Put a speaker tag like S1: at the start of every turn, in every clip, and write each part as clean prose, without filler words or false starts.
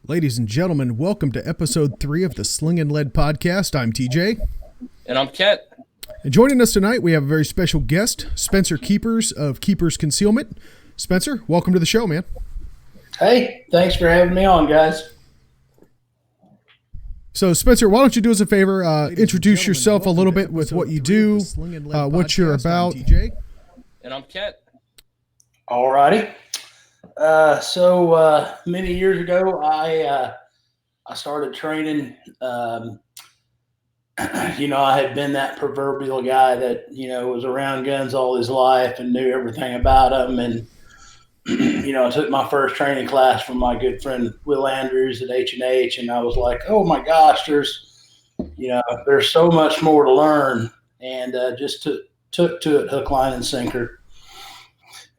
S1: Ladies and gentlemen, welcome to episode 3 of the Sling'N podcast. I'm TJ.
S2: And I'm Kent.
S1: And joining us tonight, we have a very special guest, Spencer Keepers of Keepers Concealment. Spencer, welcome to the show, man.
S3: Hey, thanks for having me on, guys.
S1: So, Spencer, why don't you do us a favor, introduce yourself a little bit with what you do, what you're about.
S2: And I'm Kent.
S3: All righty. So many years ago, I started training. I had been that proverbial guy that, was around guns all his life and knew everything about them. And, I took my first training class from my good friend Will Andrews at H&H, and I was like, oh my gosh, there's so much more to learn, and just took to it hook, line, and sinker.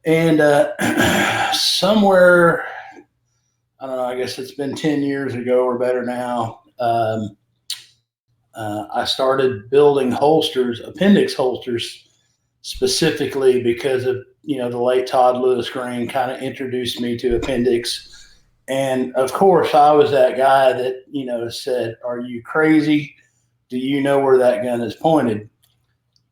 S3: And somewhere, I don't know, I guess it's been 10 years ago or better now, I started building holsters, appendix holsters, specifically because of, the late Todd Lewis Green kind of introduced me to appendix. And of course, I was that guy that, said, are you crazy? Do you know where that gun is pointed?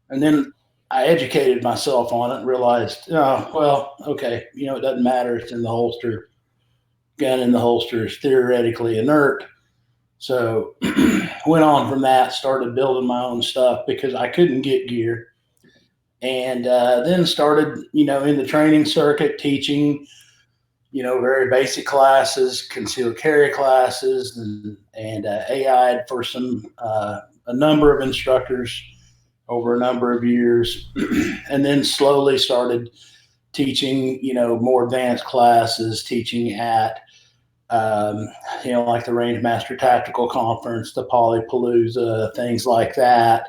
S3: And then I educated myself on it and realized, okay, it doesn't matter. It's in the holster. Gun in the holster is theoretically inert. So went on from that, started building my own stuff because I couldn't get gear. And then started, in the training circuit, teaching, very basic classes, concealed carry classes, and AI'd for a number of instructors over a number of years, and then slowly started teaching, more advanced classes, teaching at, like the Range Master Tactical Conference, the Polypalooza, things like that,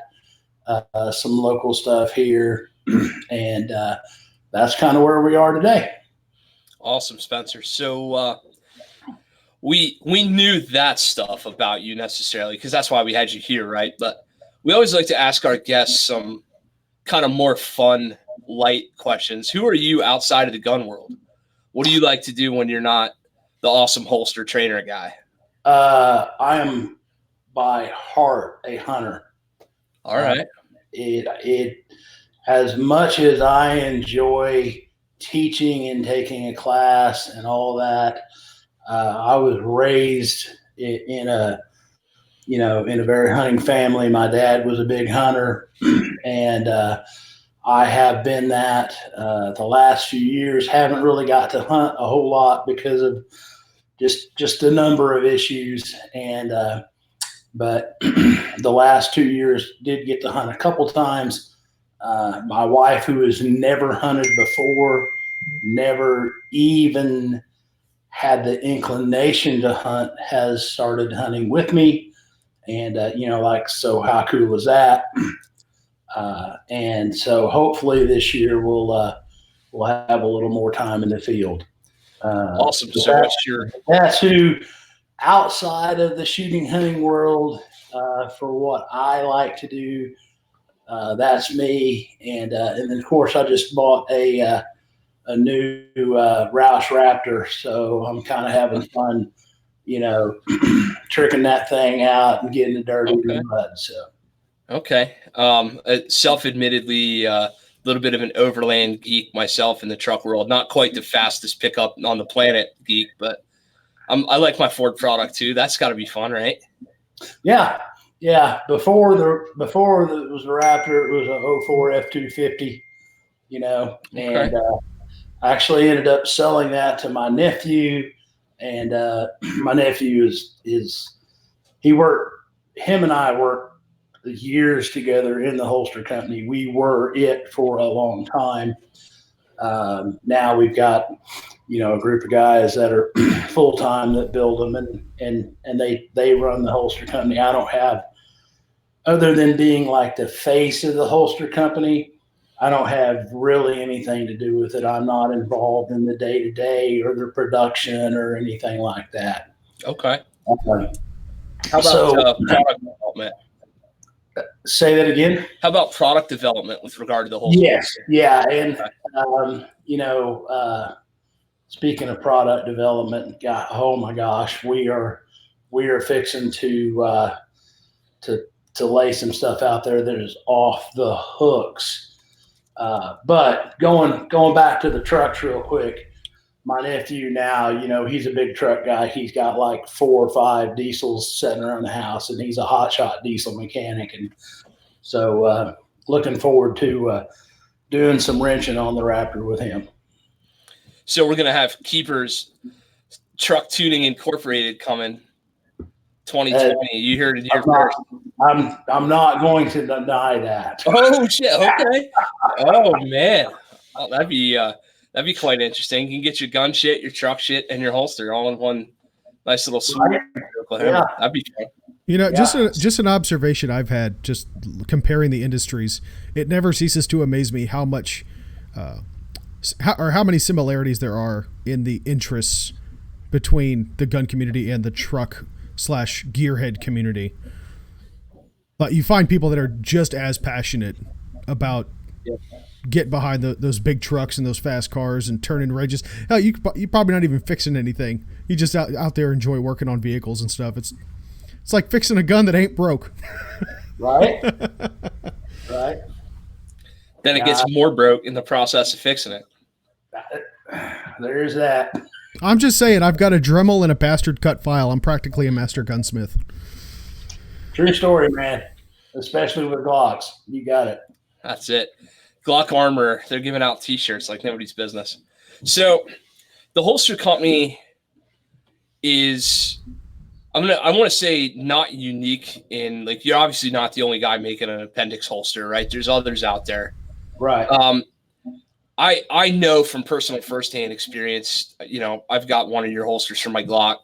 S3: some local stuff here. And that's kind of where we are today.
S2: Awesome, Spencer. So we knew that stuff about you necessarily because that's why we had you here, right? But we always like to ask our guests some kind of more fun, light questions. Who are you outside of the gun world? What do you like to do when you're not the awesome holster trainer guy?
S3: I am by heart a hunter.
S2: All right.
S3: It as much as I enjoy teaching and taking a class and all that, I was raised in a very hunting family. My dad was a big hunter, and I have been that the last few years. Haven't really got to hunt a whole lot because of just a number of issues. And but the last 2 years did get to hunt a couple times. My wife, who has never hunted before, never even had the inclination to hunt, has started hunting with me. And, so how cool is that? And so hopefully this year we'll have a little more time in the field.
S2: Awesome. So
S3: that's who outside of the shooting hunting world, for what I like to do, that's me. And then of course I just bought a new Roush Raptor. So I'm kind of having fun, tricking that thing out and getting it dirty in the mud. So,
S2: okay. Self-admittedly, a little bit of an overland geek myself in the truck world. Not quite the fastest pickup on the planet geek, but I like my Ford product too. That's got to be fun, right?
S3: Yeah. Before it was a Raptor, it was a 04 F250. And I actually ended up selling that to my nephew. And my nephew him and I worked years together in the holster company. We were it for a long time. Now we've got, a group of guys that are full-time that build them and they run the holster company. I don't have, other than being like the face of the holster company, I don't have really anything to do with it. I'm not involved in the day-to-day or the production or anything like that.
S2: Okay. How about product development?
S3: Say that again.
S2: How about product development with regard to the holster?
S3: Yes. Yeah. And, speaking of product development, oh my gosh, we are fixing to lay some stuff out there that is off the hooks. But going back to the trucks real quick, my nephew now, he's a big truck guy. He's got like 4 or 5 diesels sitting around the house, and he's a hotshot diesel mechanic. And so looking forward to doing some wrenching on the Raptor with him.
S2: So we're going to have Keepers Truck Tuning Incorporated coming 2020. You heard it here first.
S3: I'm not going to deny that.
S2: Oh, shit. Okay. Oh, man. Oh, that'd be quite interesting. You can get your gun shit, your truck shit, and your holster all in one nice little suite. Yeah. That'd be fun.
S1: Just an observation I've had, just comparing the industries. It never ceases to amaze me how much, how many similarities there are in the interests between the gun community and the truck/gearhead community. But you find people that are just as passionate about getting behind those big trucks and those fast cars and turning wedges. Hell, you probably not even fixing anything. You just out there enjoy working on vehicles and stuff. It's like fixing a gun that ain't broke.
S3: Right. Right.
S2: Then it gets more broke in the process of fixing it.
S3: There's that.
S1: I'm just saying, I've got a Dremel and a bastard cut file. I'm practically a master gunsmith.
S3: True story, man. Especially with Glocks. You got it.
S2: That's it. Glock Armor, they're giving out T-shirts like nobody's business. So the holster company is, I want to say, not unique in, like, you're obviously not the only guy making an appendix holster, right? There's others out there.
S3: Right.
S2: I know from personal firsthand experience, I've got one of your holsters for my Glock.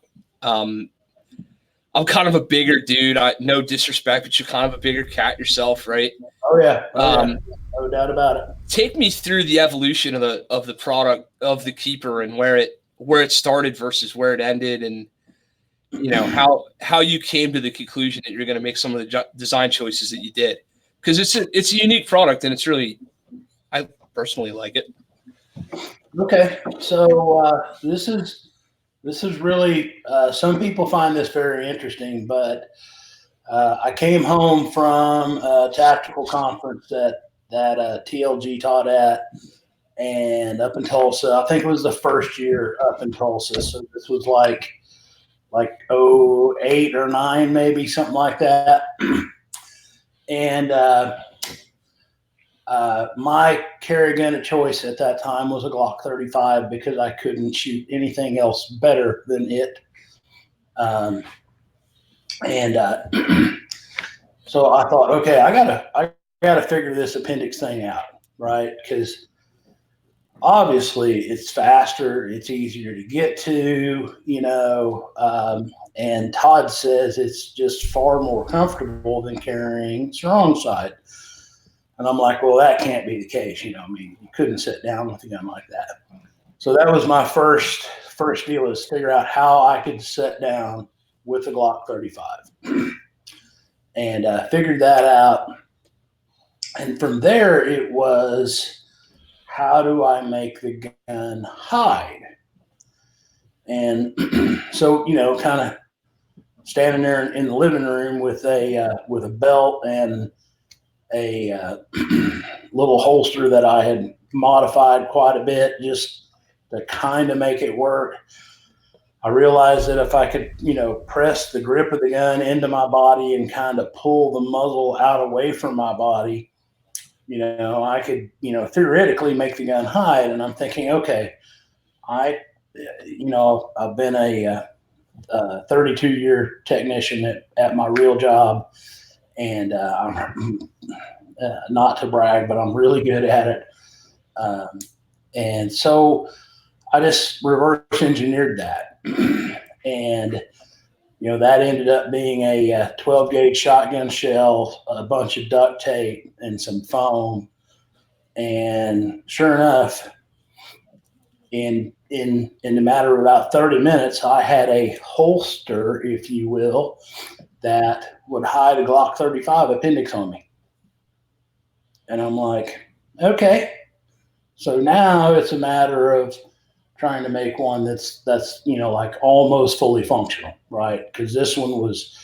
S2: I'm kind of a bigger dude. No disrespect, but you're kind of a bigger cat yourself, right?
S3: Oh yeah. No doubt about it.
S2: Take me through the evolution of the product of the Keeper and where it started versus where it ended, and how you came to the conclusion that you're going to make some of the design choices that you did, because it's a unique product, and it's really, I personally like it.
S3: Okay, so this is really some people find this very interesting, but I came home from a tactical conference that TLG taught at, and up in Tulsa. I think it was the first year up in Tulsa, so this was like 08 or 09, maybe something like that. And my carry gun of choice at that time was a Glock 35 because I couldn't shoot anything else better than it. So I thought, okay, I gotta figure this appendix thing out, right? Because obviously it's faster, it's easier to get to, and Todd says it's just far more comfortable than carrying strong side. And I'm like, well, that can't be the case. You couldn't sit down with a gun like that. So that was my first deal, is figure out how I could sit down with a Glock 35. And figured that out. And from there, it was, how do I make the gun hide? And so, kind of standing there in the living room with a belt and a little holster that I had modified quite a bit just to kind of make it work. I realized that if I could, press the grip of the gun into my body and kind of pull the muzzle out away from my body, I could, theoretically make the gun hide. And I'm thinking, okay, I've been a 32-year technician at my real job, and I'm not to brag, but I'm really good at it. And so I just reverse engineered that. And, that ended up being a 12 gauge shotgun shell, a bunch of duct tape, and some foam. And sure enough, in the matter of about 30 minutes, I had a holster, if you will, that would hide a Glock 35 appendix on me. And I'm like, okay, so now it's a matter of trying to make one that's like almost fully functional, right? Because this one was,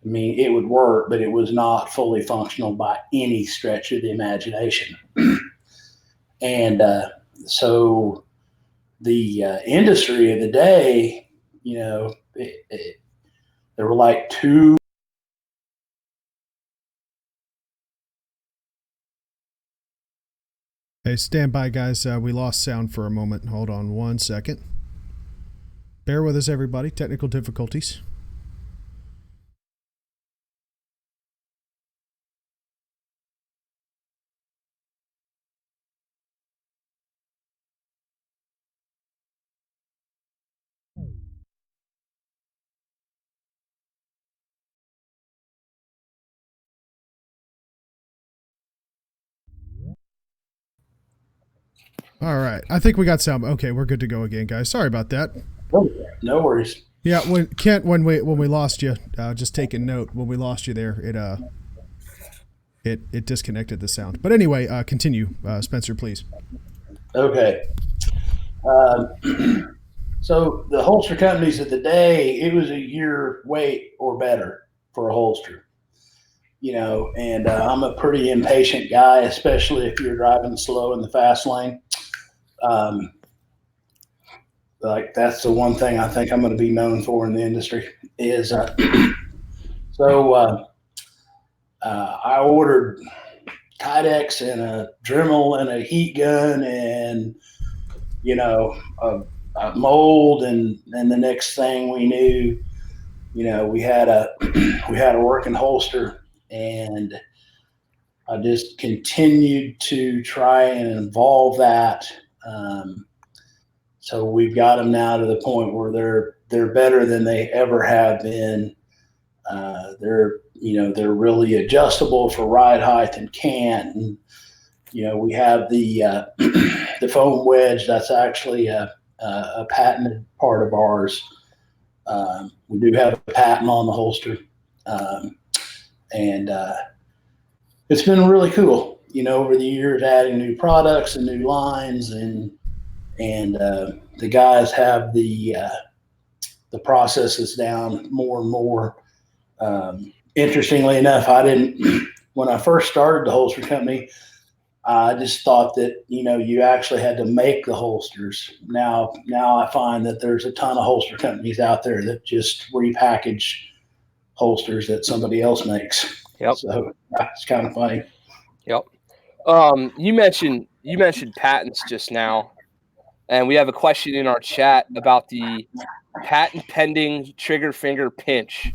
S3: I mean, it would work, but it was not fully functional by any stretch of the imagination. And so the industry of the day, there were like two.
S1: Hey, stand by, guys. We lost sound for a moment. Hold on 1 second. Bear with us, everybody. Technical difficulties. All right. I think we got sound. Okay, we're good to go again, guys. Sorry about that.
S3: No worries.
S1: Yeah, when we lost you, just taking note, when we lost you there, it disconnected the sound. But anyway, continue, Spencer, please.
S3: Okay. So the holster companies of the day, it was a year wait or better for a holster, and I'm a pretty impatient guy, especially if you're driving slow in the fast lane. Like that's the one thing I think I'm going to be known for in the industry is, I ordered Kydex and a Dremel and a heat gun and, a mold. And the next thing we knew, we had a working holster, and I just continued to try and involve that. So we've got them now to the point where they're better than they ever have been. They're really adjustable for ride height and cant. And, we have the the foam wedge. That's actually a patented part of ours. We do have a patent on the holster. And it's been really cool, over the years, adding new products and new lines, and the guys have the processes down more and more. Interestingly enough, when I first started the holster company, I just thought that, you actually had to make the holsters. Now I find that there's a ton of holster companies out there that just repackage holsters that somebody else makes.
S2: Yep.
S3: So that's kind of funny.
S2: Yep. You mentioned patents just now, and we have a question in our chat about the patent pending trigger finger pinch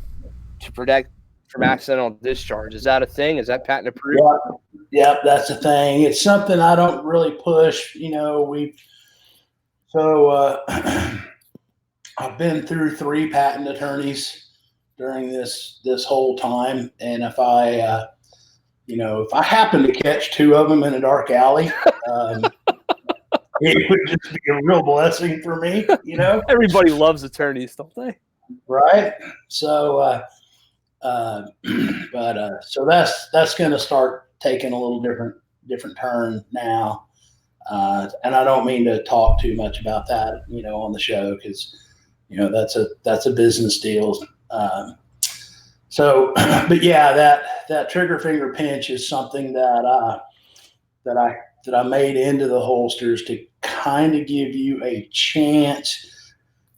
S2: to protect from accidental discharge. Is that a thing? Is that patent approved?
S3: Yeah, that's a thing. It's something I don't really push. I've been through 3 patent attorneys during this whole time, and if I happen to catch 2 of them in a dark alley, it would just be a real blessing for me.
S2: Everybody loves attorneys, don't they?
S3: Right. So, so that's going to start taking a little different turn now. And I don't mean to talk too much about that, on the show, because, that's a business deal. But yeah, that trigger finger pinch is something that I made into the holsters to kind of give you a chance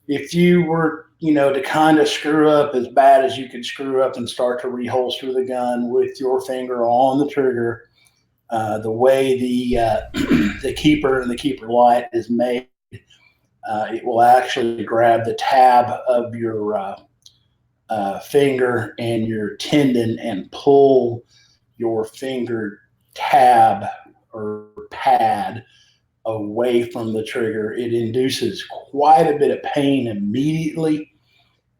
S3: if you were, to kind of screw up as bad as you could screw up and start to reholster the gun with your finger on the trigger. The way the keeper and the keeper light is made, it will actually grab the tab of your finger and your tendon and pull your finger tab or pad away from the trigger. It induces quite a bit of pain immediately.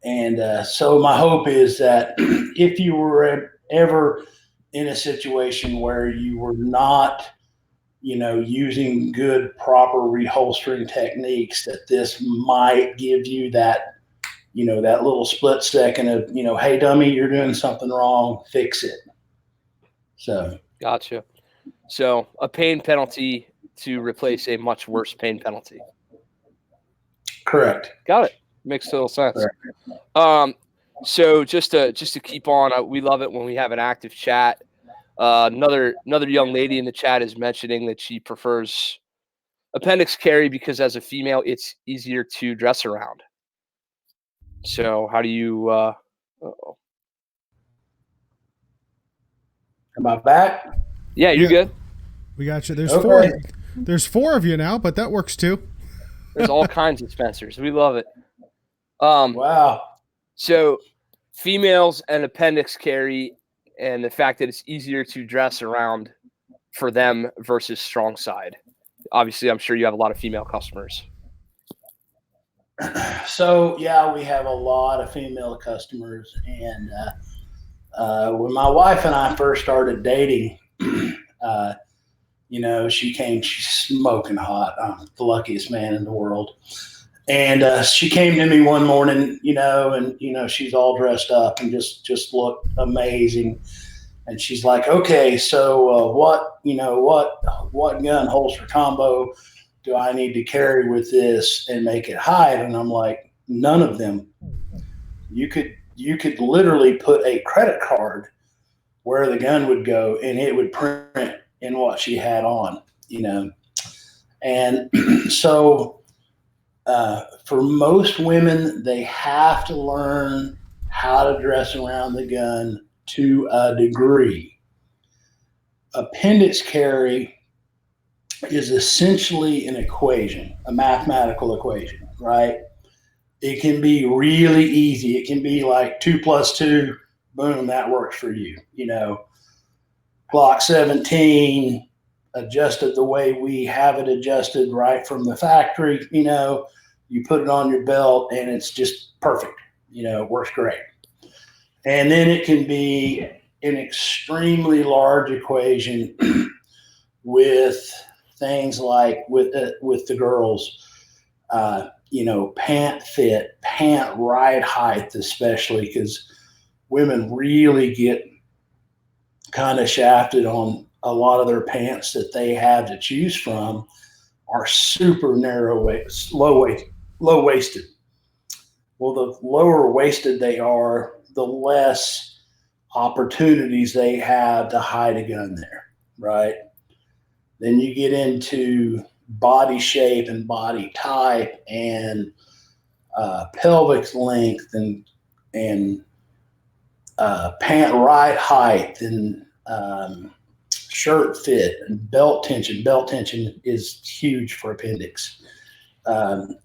S3: And so my hope is that if you were ever in a situation where you were not, using good, proper reholstering techniques, that this might give you that, that little split second of, hey, dummy, you're doing something wrong, fix it. So.
S2: Gotcha. So a pain penalty to replace a much worse pain penalty.
S3: Correct.
S2: Got it. Makes total sense.
S3: Correct.
S2: So just to keep on, we love it when we have an active chat. Another young lady in the chat is mentioning that she prefers appendix carry because as a female, it's easier to dress around. So how do you? Uh-oh.
S3: Am I back?
S2: Yeah, you're good.
S1: We got you. There's
S3: Okay.
S1: There's 4 of you now, but that works too.
S2: There's all kinds of Spencers. We love it.
S3: Wow.
S2: So females and appendix carry, and the fact that it's easier to dress around for them versus strong side. Obviously, I'm sure you have a lot of female customers.
S3: So yeah, we have a lot of female customers, and when my wife and I first started dating, she's smoking hot. I'm the luckiest man in the world. And she came to me one morning, and she's all dressed up and just looked amazing. And she's like, okay, so what gun holster combo do I need to carry with this and make it hide? And I'm like, none of them. You could literally put a credit card where the gun would go and it would print in what she had on, And so for most women, they have to learn how to dress around the gun to a degree. Appendix carry is essentially an equation, a mathematical equation, right? It can be really easy. It can be like 2 + 2, boom, that works for you. Glock 17, adjusted the way we have it adjusted right from the factory, you put it on your belt and it's just perfect. It works great. And then it can be an extremely large equation with things like with the girls, pant fit, pant ride height, especially because women really get kind of shafted on a lot of their pants that they have to choose from are super narrow waist, low waisted. Well, the lower waisted they are, the less opportunities they have to hide a gun there, right? Then you get into body shape and body type and pelvic length and pant ride height and shirt fit and belt tension. Belt tension is huge for appendix.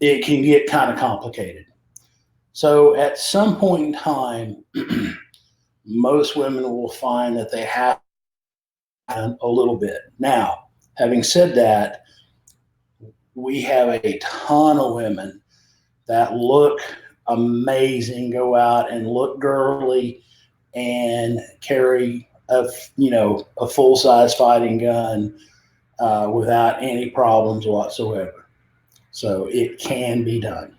S3: It can get kind of complicated. So at some point in time, most women will find that they have a little bit. Now, having said that, we have a ton of women that look amazing, go out and look girly and carry a full-size fighting gun without any problems whatsoever. So it can be done.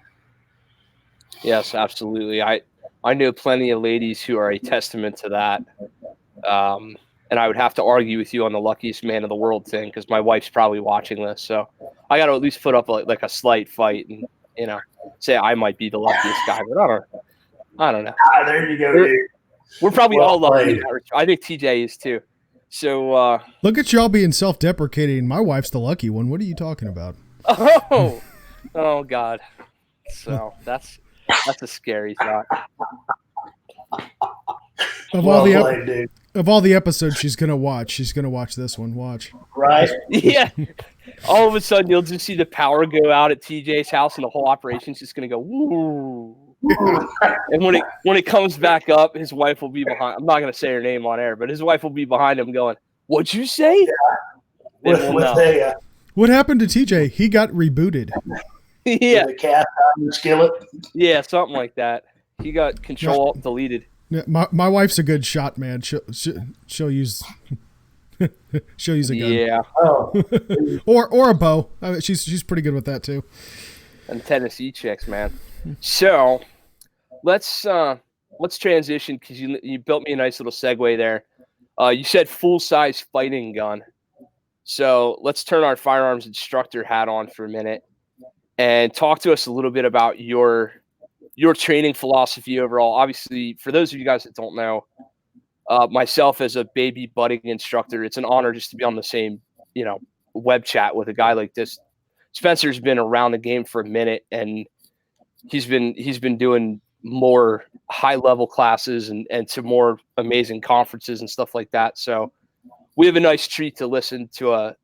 S2: Yes, absolutely. I know plenty of ladies who are a testament to that. And I would have to argue with you on the luckiest man in the world thing because my wife's probably watching this. So I got to at least put up like a slight fight and, say I might be the luckiest guy. But I don't know.
S3: There you go, dude.
S2: We're probably all lucky.
S3: Played.
S2: I think TJ is too. So
S1: look at y'all being self-deprecating. My wife's the lucky one. What are you talking about?
S2: Oh God. So that's a scary thought.
S1: Of all the episodes she's gonna watch this one. Watch.
S3: Right?
S2: Yeah. All of a sudden, you'll just see the power go out at TJ's house, and the whole operation's just gonna go woo. And when it comes back up, his wife will be behind. I'm not gonna say her name on air, but his wife will be behind him, going, "What'd you say?"
S3: Yeah.
S1: What happened to TJ? He got rebooted.
S2: Yeah.
S3: The cast iron skillet.
S2: Yeah, something like that. He got control deleted.
S1: Yeah, my wife's a good shot, man. She'll use she'll use a gun.
S2: Yeah.
S3: Oh.
S1: or a bow. I mean, she's pretty good with that too.
S2: And Tennessee chicks, man. So let's transition because you built me a nice little segue there. You said full size fighting gun. So let's turn our firearms instructor hat on for a minute. and talk to us a little bit about your training philosophy overall. Obviously, for those of you guys that don't know, myself as a baby budding instructor, it's an honor just to be on the same, web chat with a guy like this. Spencer's been around the game for a minute, and he's been doing more high level classes and to more amazing conferences and stuff like that. So we have a nice treat to listen to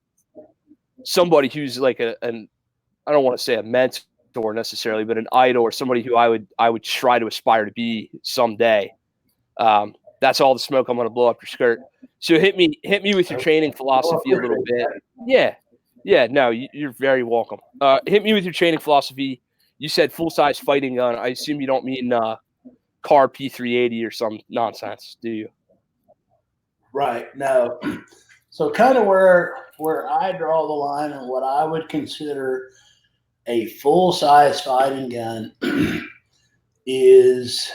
S2: somebody who's like I don't want to say a mentor necessarily, but an idol, or somebody who I would try to aspire to be someday. That's all the smoke I'm going to blow up your skirt. So hit me with your training philosophy a little bit. Yeah. No, you're very welcome. Hit me with your training philosophy. You said full-size fighting gun. I assume you don't mean car P380 or some nonsense, do you?
S3: Right. No. So kind of where I draw the line and what I would consider a full-size fighting gun is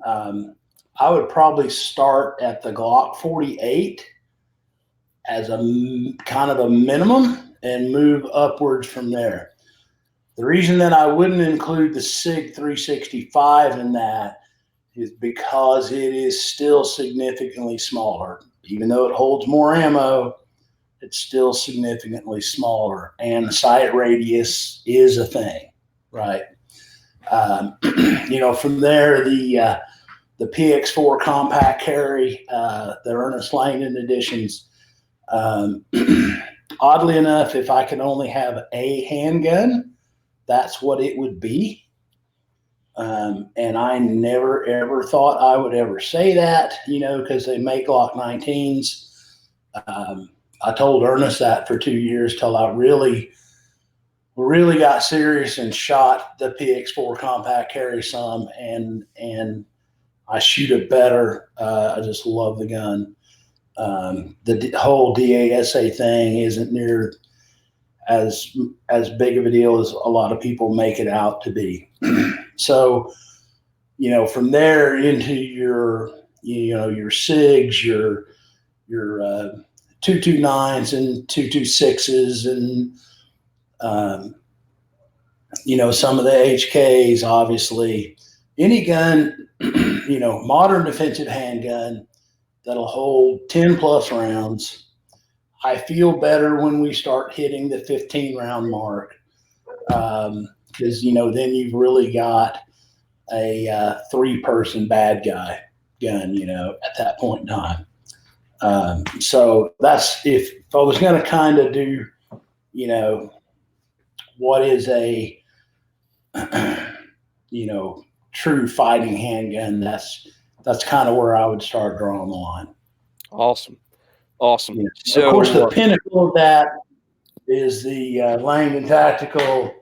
S3: I would probably start at the Glock 48 as a kind of a minimum and move upwards from there. The reason that I wouldn't include the SIG 365 in that is because it is still significantly smaller. Even though it holds more ammo, it's still significantly smaller, and the sight radius is a thing, right? From there, the PX4 compact carry, the Ernest Langdon editions. Oddly enough, if I could only have a handgun, that's what it would be. And I never, ever thought I would ever say that, because they make Glock 19s. I told Ernest that for 2 years till I really got serious and shot the PX4 compact carry some, and I shoot it better. I just love the gun. The whole DASA thing isn't near as big of a deal as a lot of people make it out to be. So, from there into your SIGs, your 229s and 226s, and some of the HKs, obviously, any gun, modern defensive handgun that'll hold 10 plus rounds. I feel better when we start hitting the 15 round mark. Because then you've really got a 3-person bad guy gun, at that point in time. So that's if I was going to kind of do, what is a true fighting handgun. That's kind of where I would start drawing the line.
S2: Awesome.
S3: Yeah.
S2: So,
S3: of course, the pinnacle of that is the Langdon Tactical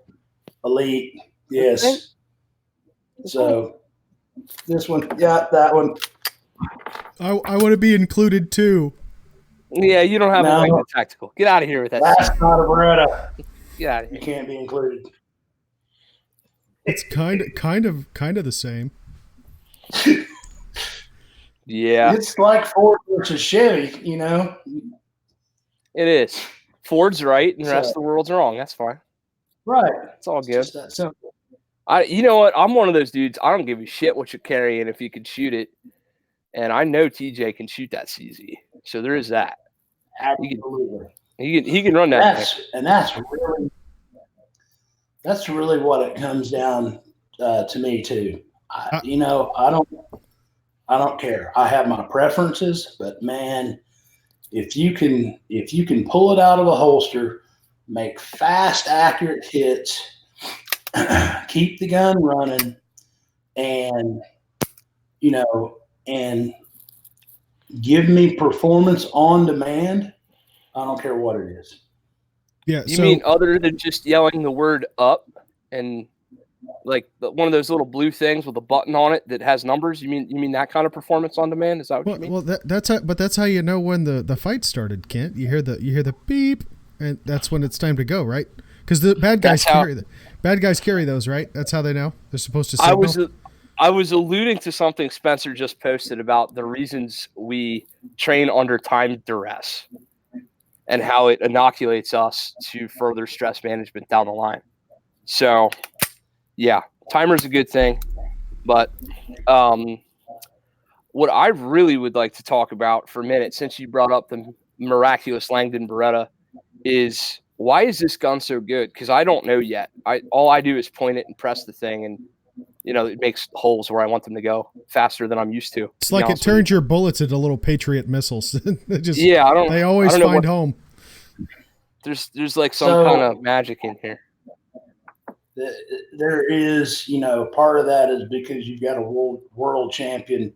S3: Elite. Yes.
S2: Okay.
S3: So this one, yeah, that one.
S1: I want to be included too.
S2: Yeah, you don't have a Langdon Tactical. Get out of here with that.
S3: That's not a Beretta.
S2: Get out of here.
S3: You can't be included.
S1: It's kind of the same.
S2: Yeah.
S3: It's like Ford versus Chevy,
S2: It is. Ford's right, and the rest of the world's wrong. That's fine.
S3: Right.
S2: It's all good.
S3: Just that simple.
S2: You know what? I'm one of those dudes. I don't give a shit what you're carrying if you can shoot it. And I know TJ can shoot that CZ. So there is that.
S3: Absolutely.
S2: He can run that.
S3: That's really what it comes down to me too. I don't care. I have my preferences, but man, if you can pull it out of a holster, make fast, accurate hits, keep the gun running, and give me performance on demand, I don't care what it is.
S1: Yeah.
S2: You mean other than just yelling the word up and like one of those little blue things with a button on it that has numbers? You mean that kind of performance on demand? Is that what you mean?
S1: Well, that's how you know when the fight started, Kent. You hear the beep, and that's when it's time to go, right? Because the bad guys carry those, right? That's how they know they're supposed to signal.
S2: I was alluding to something Spencer just posted about the reasons we train under time duress and how it inoculates us to further stress management down the line. So, yeah, timer's a good thing. But what I really would like to talk about for a minute, since you brought up the miraculous Langdon Beretta, is why is this gun so good? Because I don't know yet. All I do is point it and press the thing, and it makes holes where I want them to go faster than I'm used to.
S1: It's like it turns your bullets into little Patriot missiles. They always find home.
S2: There's like some kind of magic in here.
S3: There is, part of that is because you've got a world champion,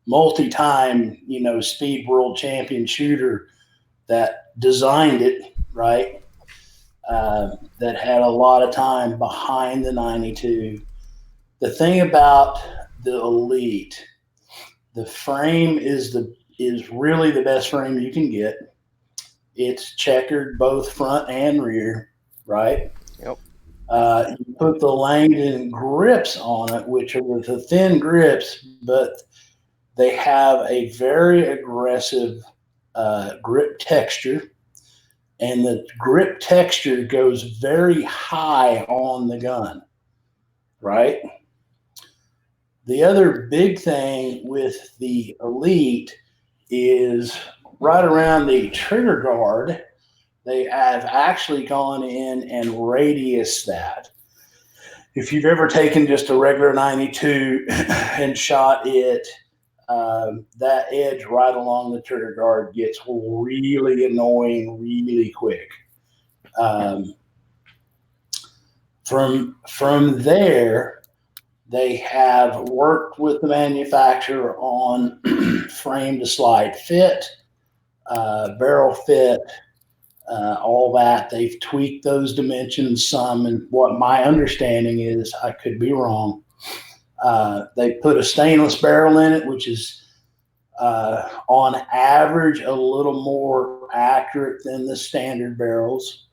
S3: multi-time, speed world champion shooter that designed it, right? That had a lot of time behind the 92. The thing about the Elite, the frame is really the best frame you can get. It's checkered both front and rear, right?
S2: Yep.
S3: You put the Langdon grips on it, which are the thin grips, but they have a very aggressive grip texture, and the grip texture goes very high on the gun, right? The other big thing with the Elite is right around the trigger guard, they have actually gone in and radius that. If you've ever taken just a regular 92 and shot it, that edge right along the trigger guard gets really annoying really quick. From there, they have worked with the manufacturer on frame to slide fit, barrel fit, all that. They've tweaked those dimensions some, and what my understanding is, I could be wrong, they put a stainless barrel in it, which is on average a little more accurate than the standard barrels.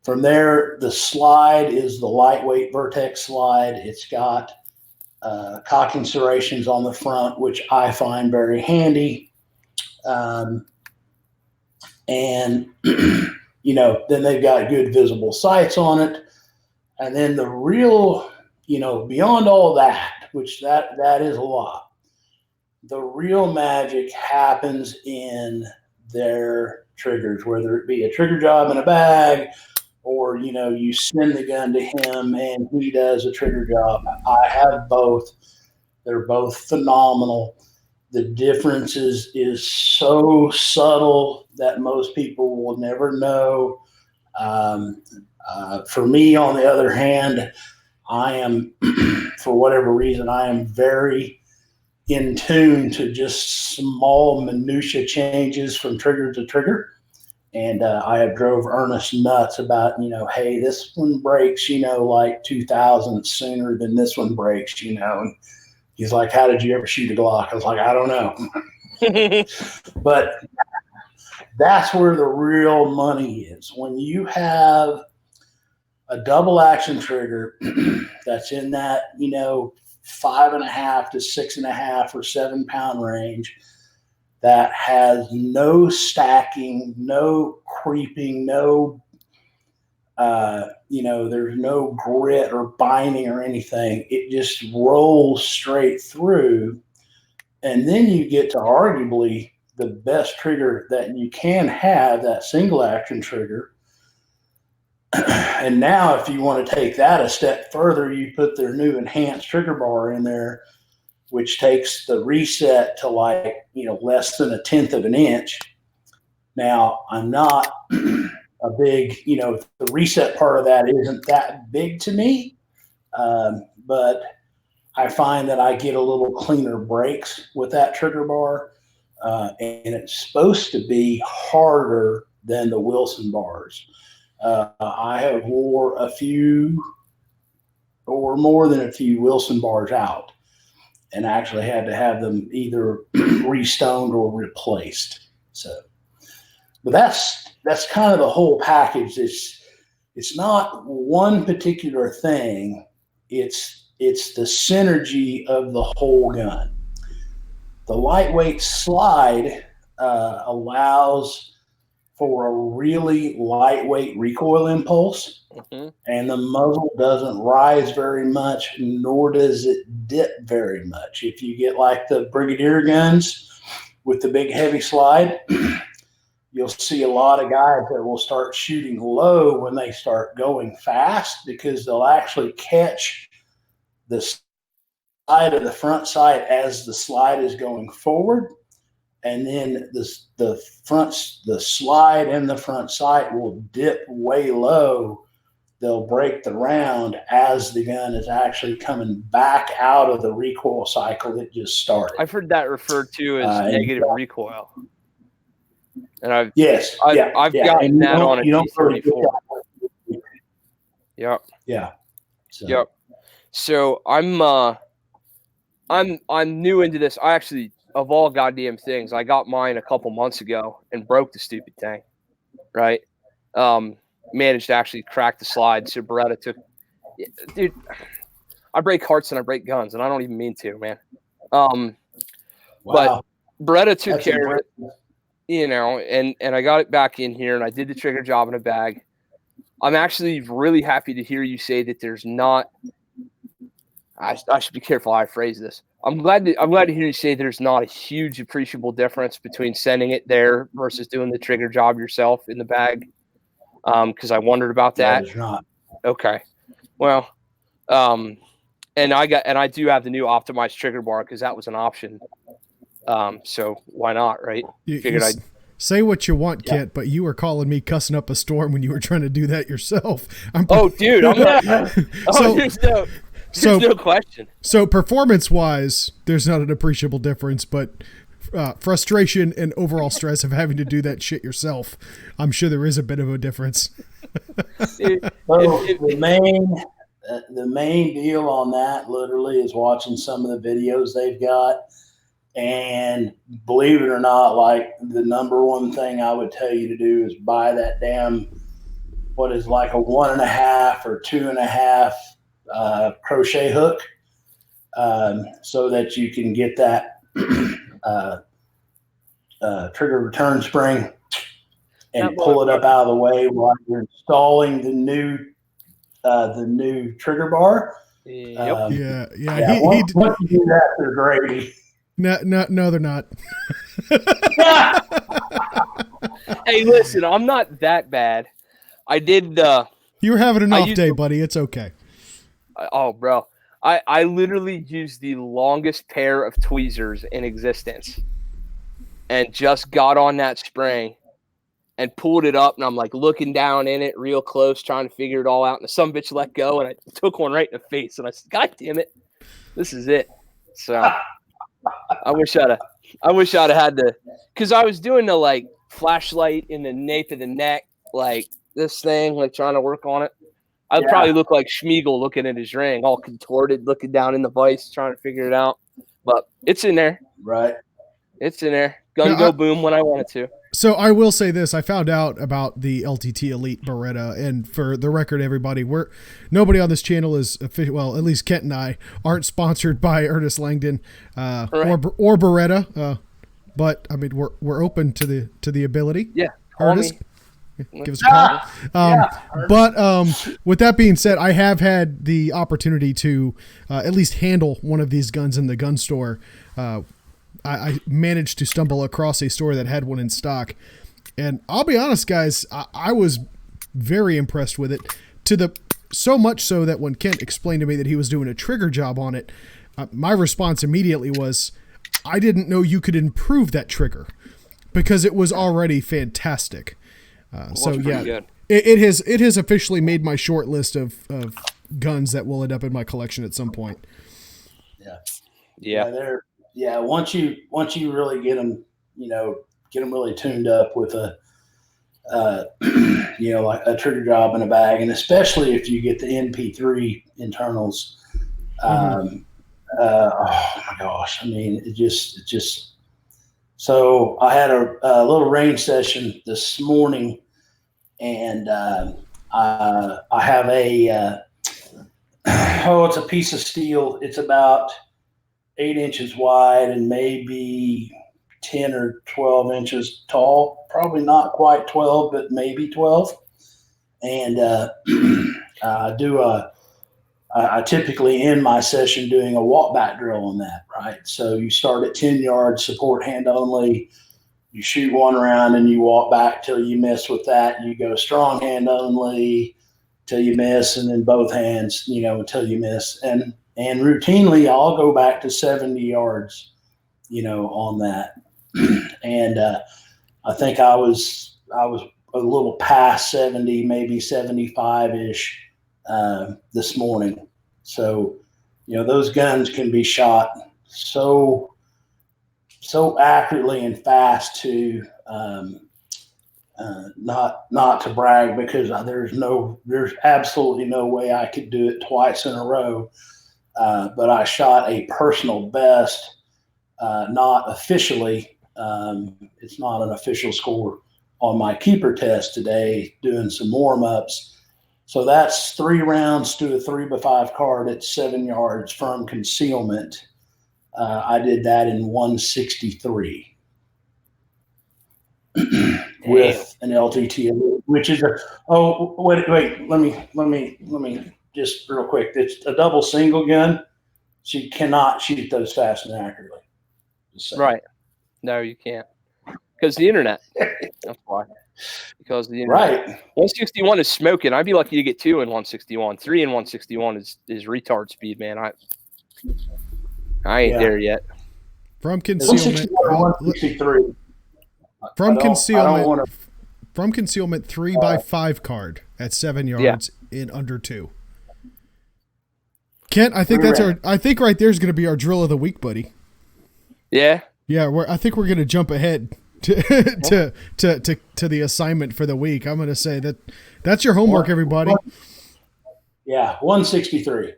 S3: From there, the slide is the lightweight Vertex slide. It's got cocking serrations on the front, which I find very handy. And, then they've got good visible sights on it. And then the real, beyond all that, which that is a lot, the real magic happens in their triggers, whether it be a trigger job in a bag, or, you send the gun to him and he does a trigger job. I have both. They're both phenomenal. The difference is so subtle that most people will never know. For me, on the other hand, I am, for whatever reason, I am very in tune to just small minutia changes from trigger to trigger. And I have drove Ernest nuts about, hey, this one breaks, like 2,000 sooner than this one breaks, And he's like, how did you ever shoot a Glock? I was like, I don't know. But that's where the real money is. When you have a double action trigger that's in that, 5.5 to 6.5 or 7 pound range, that has no stacking, no creeping, no, there's no grit or binding or anything. It just rolls straight through. And then you get to arguably the best trigger that you can have, that single action trigger. And now if you want to take that a step further, you put their new enhanced trigger bar in there, which takes the reset to less than 1/10 of an inch. Now, I'm not a big, the reset part of that isn't that big to me, but I find that I get a little cleaner breaks with that trigger bar, and it's supposed to be harder than the Wilson bars. I have wore a few or more than a few Wilson bars out, and actually had to have them either restoned or replaced. So, but that's kind of the whole package. It's not one particular thing. It's the synergy of the whole gun. The lightweight slide allows for a really lightweight recoil impulse, and the muzzle doesn't rise very much, nor does it dip very much. If you get like the Brigadier guns with the big heavy slide, you'll see a lot of guys that will start shooting low when they start going fast, because they'll actually catch the side of the front sight as the slide is going forward. And then the slide and the front sight will dip way low. They'll break the round as the gun is actually coming back out of the recoil cycle that just started.
S4: I've heard that referred to as negative recoil. And I've gotten that on a T-34. Yep.
S3: Yeah.
S4: Yep. So I'm new into this. I actually, of all goddamn things, I got mine a couple months ago and broke the stupid thing. Right. Managed to actually crack the slide. So Beretta took, dude, I break hearts and I break guns, and I don't even mean to, man.
S3: Wow.
S4: But Beretta took care of it, you know, and I got it back in here, and I did the trigger job in a bag. I'm actually really happy to hear you say that there's not, I should be careful how I phrase this. I'm glad to hear you say there's not a huge appreciable difference between sending it there versus doing the trigger job yourself in the bag. Because I wondered about that.
S3: There's not.
S4: Okay. Well, and I do have the new optimized trigger bar because that was an option. So why not, right?
S1: Figured I'd say what you want, Kent, but you were calling me cussing up a storm when you were trying to do that yourself.
S4: Dude, I'm not. There's no question.
S1: So performance-wise, there's not an appreciable difference, but frustration and overall stress of having to do that shit yourself, I'm sure there is a bit of a difference.
S3: The main deal on that literally is watching some of the videos they've got. And believe it or not, like the number one thing I would tell you to do is buy that damn, what is like a 1.5 or 2.5 crochet hook, so that you can get that trigger return spring and pull it up out of the way while you're installing the new trigger bar.
S4: Yep.
S3: Once you do that, they're gravy.
S1: No, they're not.
S4: Hey, listen, I'm not that bad. I did.
S1: You were having an off day, buddy. It's okay.
S4: Oh, bro. I literally used the longest pair of tweezers in existence and just got on that spring and pulled it up, and I'm like looking down in it real close, trying to figure it all out, and the son bitch let go, and I took one right in the face, and I said, God damn it, this is it. So I wish I'd have had to, because I was doing the like flashlight in the nape of the neck, like this thing, like trying to work on it. I'd probably look like Schmeagol looking at his ring, all contorted, looking down in the vise, trying to figure it out. But it's in there.
S3: Right.
S4: It's in there. Gun go boom when I want it to.
S1: So I will say this. I found out about the LTT Elite Beretta, and for the record, everybody, nobody on this channel is official. Well, at least Kent and I aren't sponsored by Ernest Langdon or Beretta. But I mean, we're open to the ability.
S4: Yeah.
S1: Ernest, give us a call. But with that being said, I have had the opportunity to at least handle one of these guns in the gun store. I managed to stumble across a store that had one in stock, and I'll be honest, guys, I was very impressed with it, so much so that when Kent explained to me that he was doing a trigger job on it, my response immediately was, I didn't know you could improve that trigger, because it was already fantastic. So yeah, it has officially made my short list of guns that will end up in my collection at some point.
S3: Yeah, once you really get them, really tuned up with a, like a trigger job in a bag, and especially if you get the NP3 internals. Oh my gosh! I mean, it just. So I had a little range session this morning, and I have it's a piece of steel. It's about 8 inches wide and maybe 10 or 12 inches tall. probably not quite 12, but maybe 12. And I typically end my session doing a walk back drill on that, right? So you start at 10 yards, support hand only. You shoot one round and you walk back till you miss with that. You go strong hand only till you miss, and then both hands, until you miss. And routinely I'll go back to 70 yards, on that. And I think I was a little past 70, maybe 75-ish this morning. So, those guns can be shot so accurately and fast to not to brag, because there's absolutely no way I could do it twice in a row. But I shot a personal best, not officially. It's not an official score on my keeper test today, doing some warm-ups. So that's 3 rounds to a 3x5 card at 7 yards from concealment. I did that in 163 with an LTT, which is wait. Let me just real quick. It's a double single gun, so you cannot shoot those fast and accurately.
S4: Right? No, you can't, because the internet. That's why. Because the internet.
S3: Right.
S4: 161 is smoking. I'd be lucky to get 2 in 161. 3 in 161 is retard speed, man. I ain't there yet.
S1: From concealment,
S3: 163.
S1: From concealment, 3x5 card at 7 yards in under 2. Kent, I think I think right there is going to be our drill of the week, buddy.
S4: Yeah.
S1: Yeah, I think we're going to jump ahead to the assignment for the week. I'm going to say that's your homework, everybody.
S3: Yeah, 163.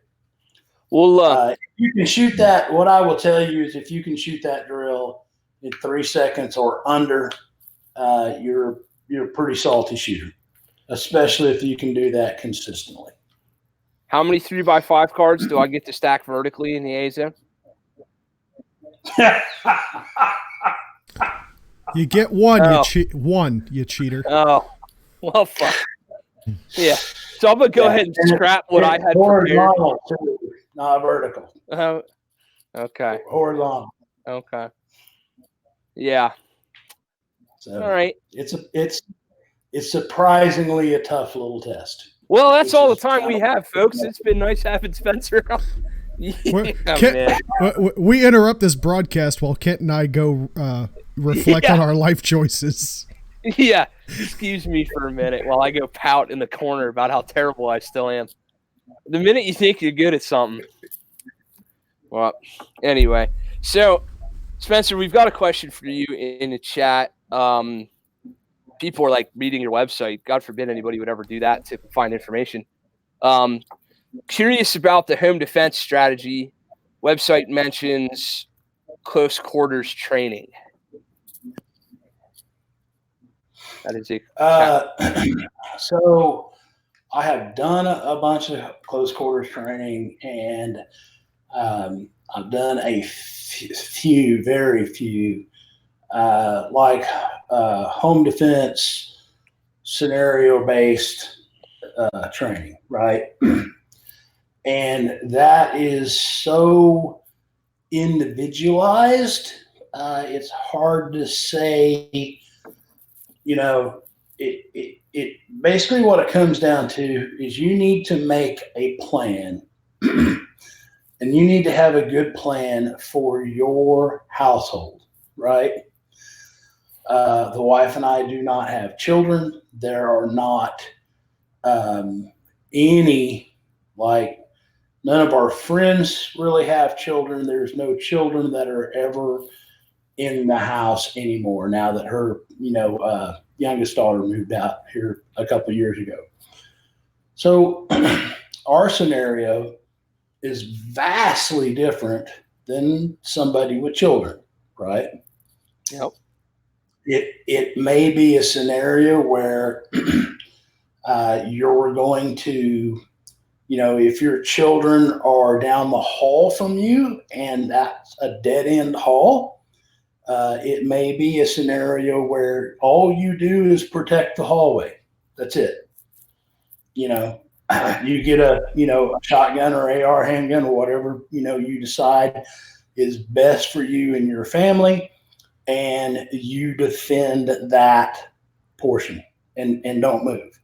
S4: Well,
S3: if you can shoot that, what I will tell you is if you can shoot that drill in 3 seconds or under, you're a pretty salty shooter, especially if you can do that consistently.
S4: how many 3x5 cards do I get to stack vertically in the A zone?
S1: You get one, you cheater.
S4: Oh, well, fuck. Yeah. So I'm going to go ahead and scrap what I had prepared.
S3: Not vertical.
S4: Okay.
S3: Horizontal.
S4: Okay. Yeah.
S3: So
S4: all right.
S3: It's surprisingly a tough little test.
S4: Well, that's all the time we have, folks. It's been nice having Spencer on.
S1: We interrupt this broadcast while Kent and I go reflect on our life choices.
S4: Yeah. Excuse me for a minute while I go pout in the corner about how terrible I still am. The minute you think you're good at something. Well, anyway. So, Spencer, we've got a question for you in the chat. People are like reading your website. God forbid anybody would ever do that to find information. Curious about the home defense strategy. Website mentions close quarters training. That is
S3: so I have done a bunch of close quarters training, and I've done a few, very few, like home defense scenario-based training, right? And that is so individualized. It's hard to say, it basically what it comes down to is you need to make a plan and you need to have a good plan for your household, right? The wife and I do not have children. There are not none of our friends really have children. There's no children that are ever in the house anymore now that her, youngest daughter moved out here a couple of years ago. So our scenario is vastly different than somebody with children, right?
S4: Yep.
S3: It may be a scenario where you're going to, if your children are down the hall from you and that's a dead end hall, It may be a scenario where all you do is protect the hallway. That's it. You get a shotgun or AR handgun or whatever, you decide is best for you and your family, and you defend that portion and don't move.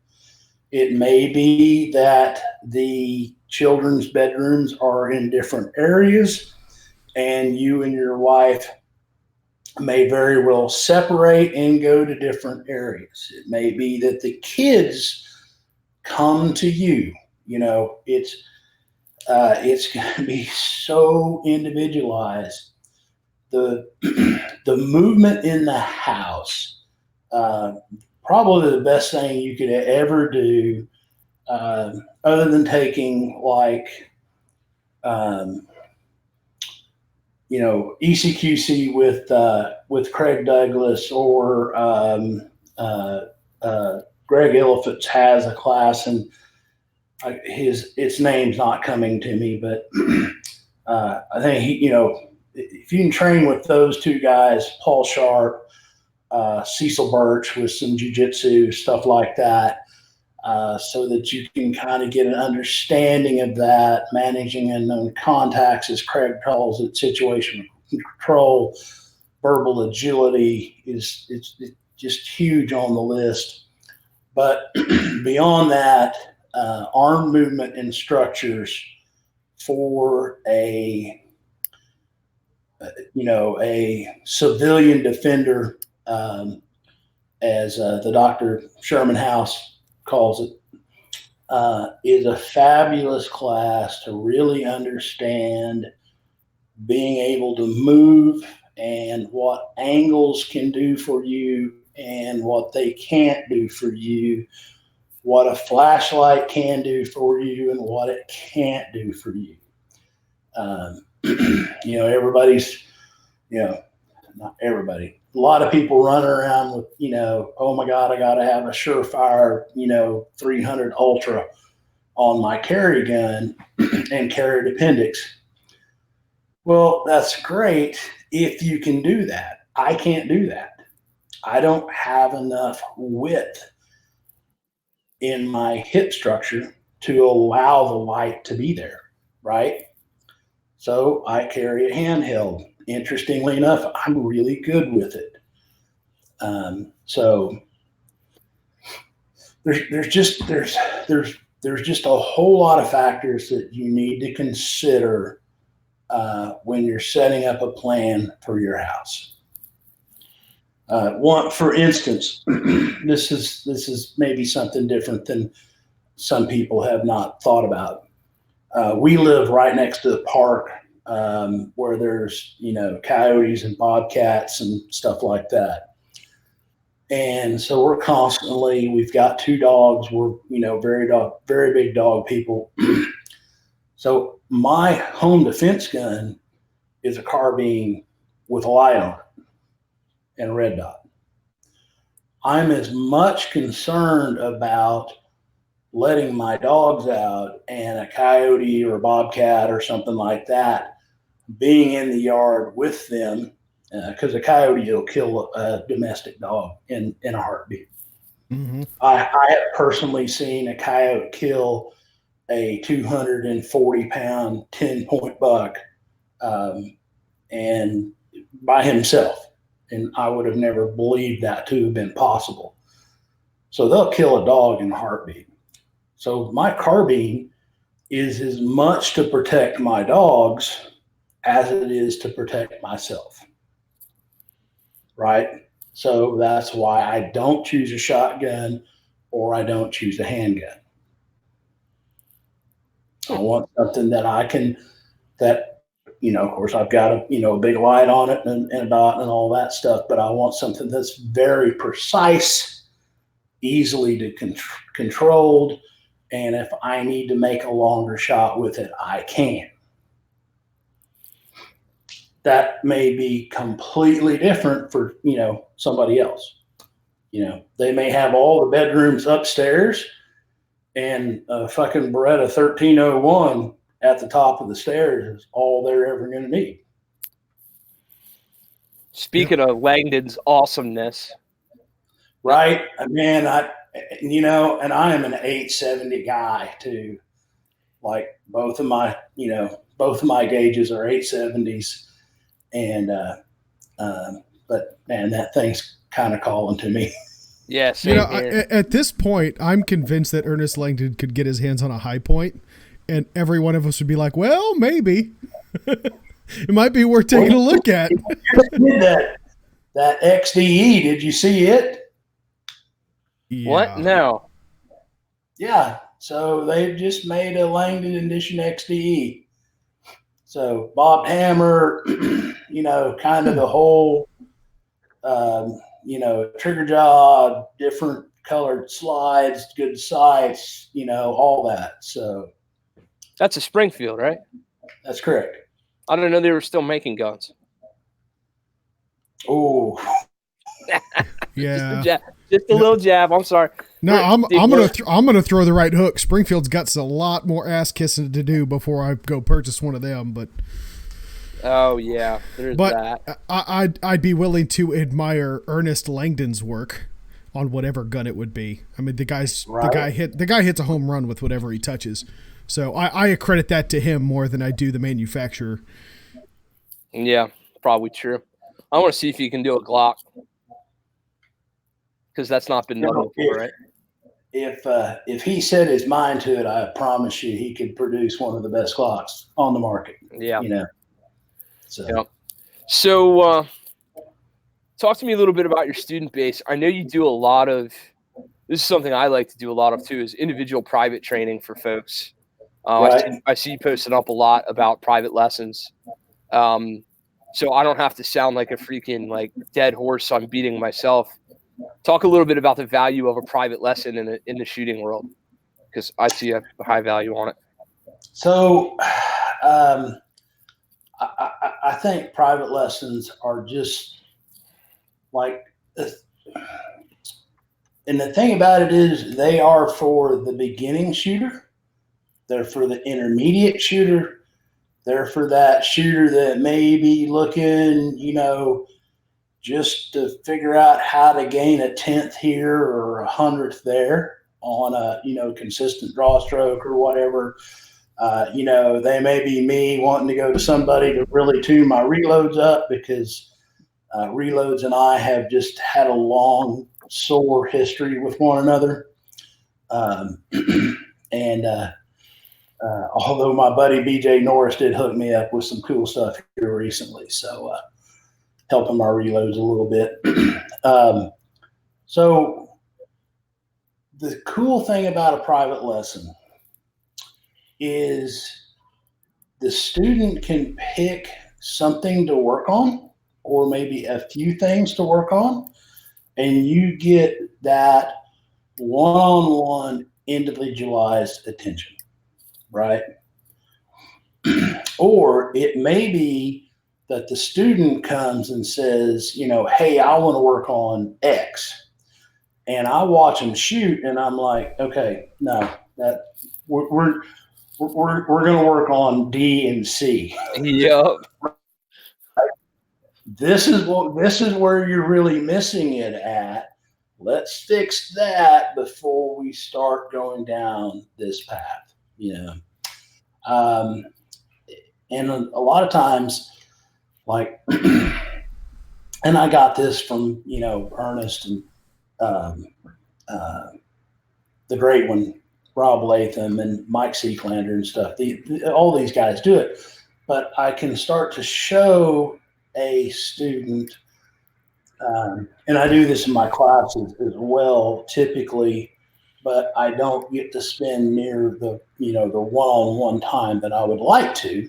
S3: It may be that the children's bedrooms are in different areas, and you and your wife may very well separate and go to different areas. It may be that the kids come to you. It's going to be so individualized. The movement in the house, probably the best thing you could ever do, other than taking ECQC with Craig Douglas or Greg Illifits has a class, and its name's not coming to me, but I think if you can train with those two guys, Paul Sharp, Cecil Birch with some jiu-jitsu, stuff like that, so that you can kind of get an understanding of that, managing unknown contacts, as Craig calls it, situational control, verbal agility it's just huge on the list. But beyond that, arm movement and structures for a civilian defender, as the Dr. Sherman House calls it, is a fabulous class to really understand being able to move and what angles can do for you and what they can't do for you, what a flashlight can do for you and what it can't do for you. Everybody's, not everybody, a lot of people run around with, oh my God, I got to have a Surefire, 300 Ultra on my carry gun and carried appendix. Well, that's great if you can do that. I can't do that. I don't have enough width in my hip structure to allow the light to be there, right? So I carry a handheld. Interestingly enough, I'm really good with it. So there's just a whole lot of factors that you need to consider when you're setting up a plan for your house. For instance, this is maybe something different than some people have not thought about. We live right next to the park, where there's coyotes and bobcats and stuff like that. And so we've got two dogs. We're very big dog people. So my home defense gun is a carbine with a light on it and a red dot. I'm as much concerned about letting my dogs out and a coyote or a bobcat or something like that being in the yard with them, because a coyote will kill a domestic dog in a heartbeat. Mm-hmm. I have personally seen a coyote kill a 240-pound 10-point buck, and by himself, and I would have never believed that to have been possible. So they'll kill a dog in a heartbeat. So my carbine is as much to protect my dogs as it is to protect myself, right? So that's why I don't choose a shotgun or I don't choose a handgun. I want something that of course I've got a big light on it and a dot and all that stuff, but I want something that's very precise, easily to controlled. And if I need to make a longer shot with it, I can. That may be completely different for, somebody else. They may have all the bedrooms upstairs and a fucking Beretta 1301 at the top of the stairs is all they're ever going to need.
S4: Speaking of Langdon's awesomeness,
S3: right? Man, and I am an 870 guy too. Like both of my gauges are 870s, and but man, that thing's kind of calling to me.
S4: yeah, same here.
S1: At this point, I'm convinced that Ernest Langdon could get his hands on a high point, and every one of us would be like, well, maybe. It might be worth taking a look at.
S3: That XDE, did you see it?
S1: Yeah.
S4: What? No.
S3: Yeah. So they've just made a Langdon Edition XDE. So Bob Hammer, kind of the whole, trigger jaw, different colored slides, good sights, all that. So
S4: That's a Springfield, right?
S3: that's correct.
S4: I don't know they were still making guns.
S3: Oh,
S1: Yeah.
S4: Just a little jab. I'm sorry.
S1: No, I'm gonna throw the right hook. Springfield's got a lot more ass kissing to do before I go purchase one of them. But
S4: Oh yeah, there's that.
S1: I'd be willing to admire Ernest Langdon's work on whatever gun it would be. I mean, the guy hits a home run with whatever he touches. So I accredit that to him more than I do the manufacturer.
S4: Yeah, probably true. I want to see if he can do a Glock, because that's not been done before, right?
S3: If he set his mind to it, I promise you he could produce one of the best Glocks on the market.
S4: Yeah.
S3: So.
S4: Yeah. So, talk to me a little bit about your student base. I know you do a lot of. This is something I like to do a lot of too, is individual private training for folks.
S3: Right.
S4: I see you posting up a lot about private lessons. So I don't have to sound like a freaking dead horse I'm beating myself. Talk a little bit about the value of a private lesson in the shooting world, because I see a high value on it.
S3: So I think private lessons are just and the thing about it is they are for the beginning shooter. They're for the intermediate shooter. They're for that shooter that may be looking, just to figure out how to gain a 10th here or 100th there on a, consistent draw stroke or whatever. They may be me wanting to go to somebody to really tune my reloads up, because reloads and I have just had a long, sore history with one another. Although my buddy BJ Norris did hook me up with some cool stuff here recently, so helping my reloads a little bit. So the cool thing about a private lesson is the student can pick something to work on, or maybe a few things to work on, and you get that one-on-one individualized attention, right? Or it may be that the student comes and says, hey, I want to work on X. And I watch them shoot and I'm like, okay, no, that we're going to work on D and C.
S4: Yep.
S3: This is where you're really missing it at. Let's fix that before we start going down this path, and a lot of times, and I got this from, Ernest and the great one, Rob Latham and Mike Seaclander and stuff. All these guys do it, but I can start to show a student, and I do this in my classes as well, typically, but I don't get to spend near the one-on-one time that I would like to,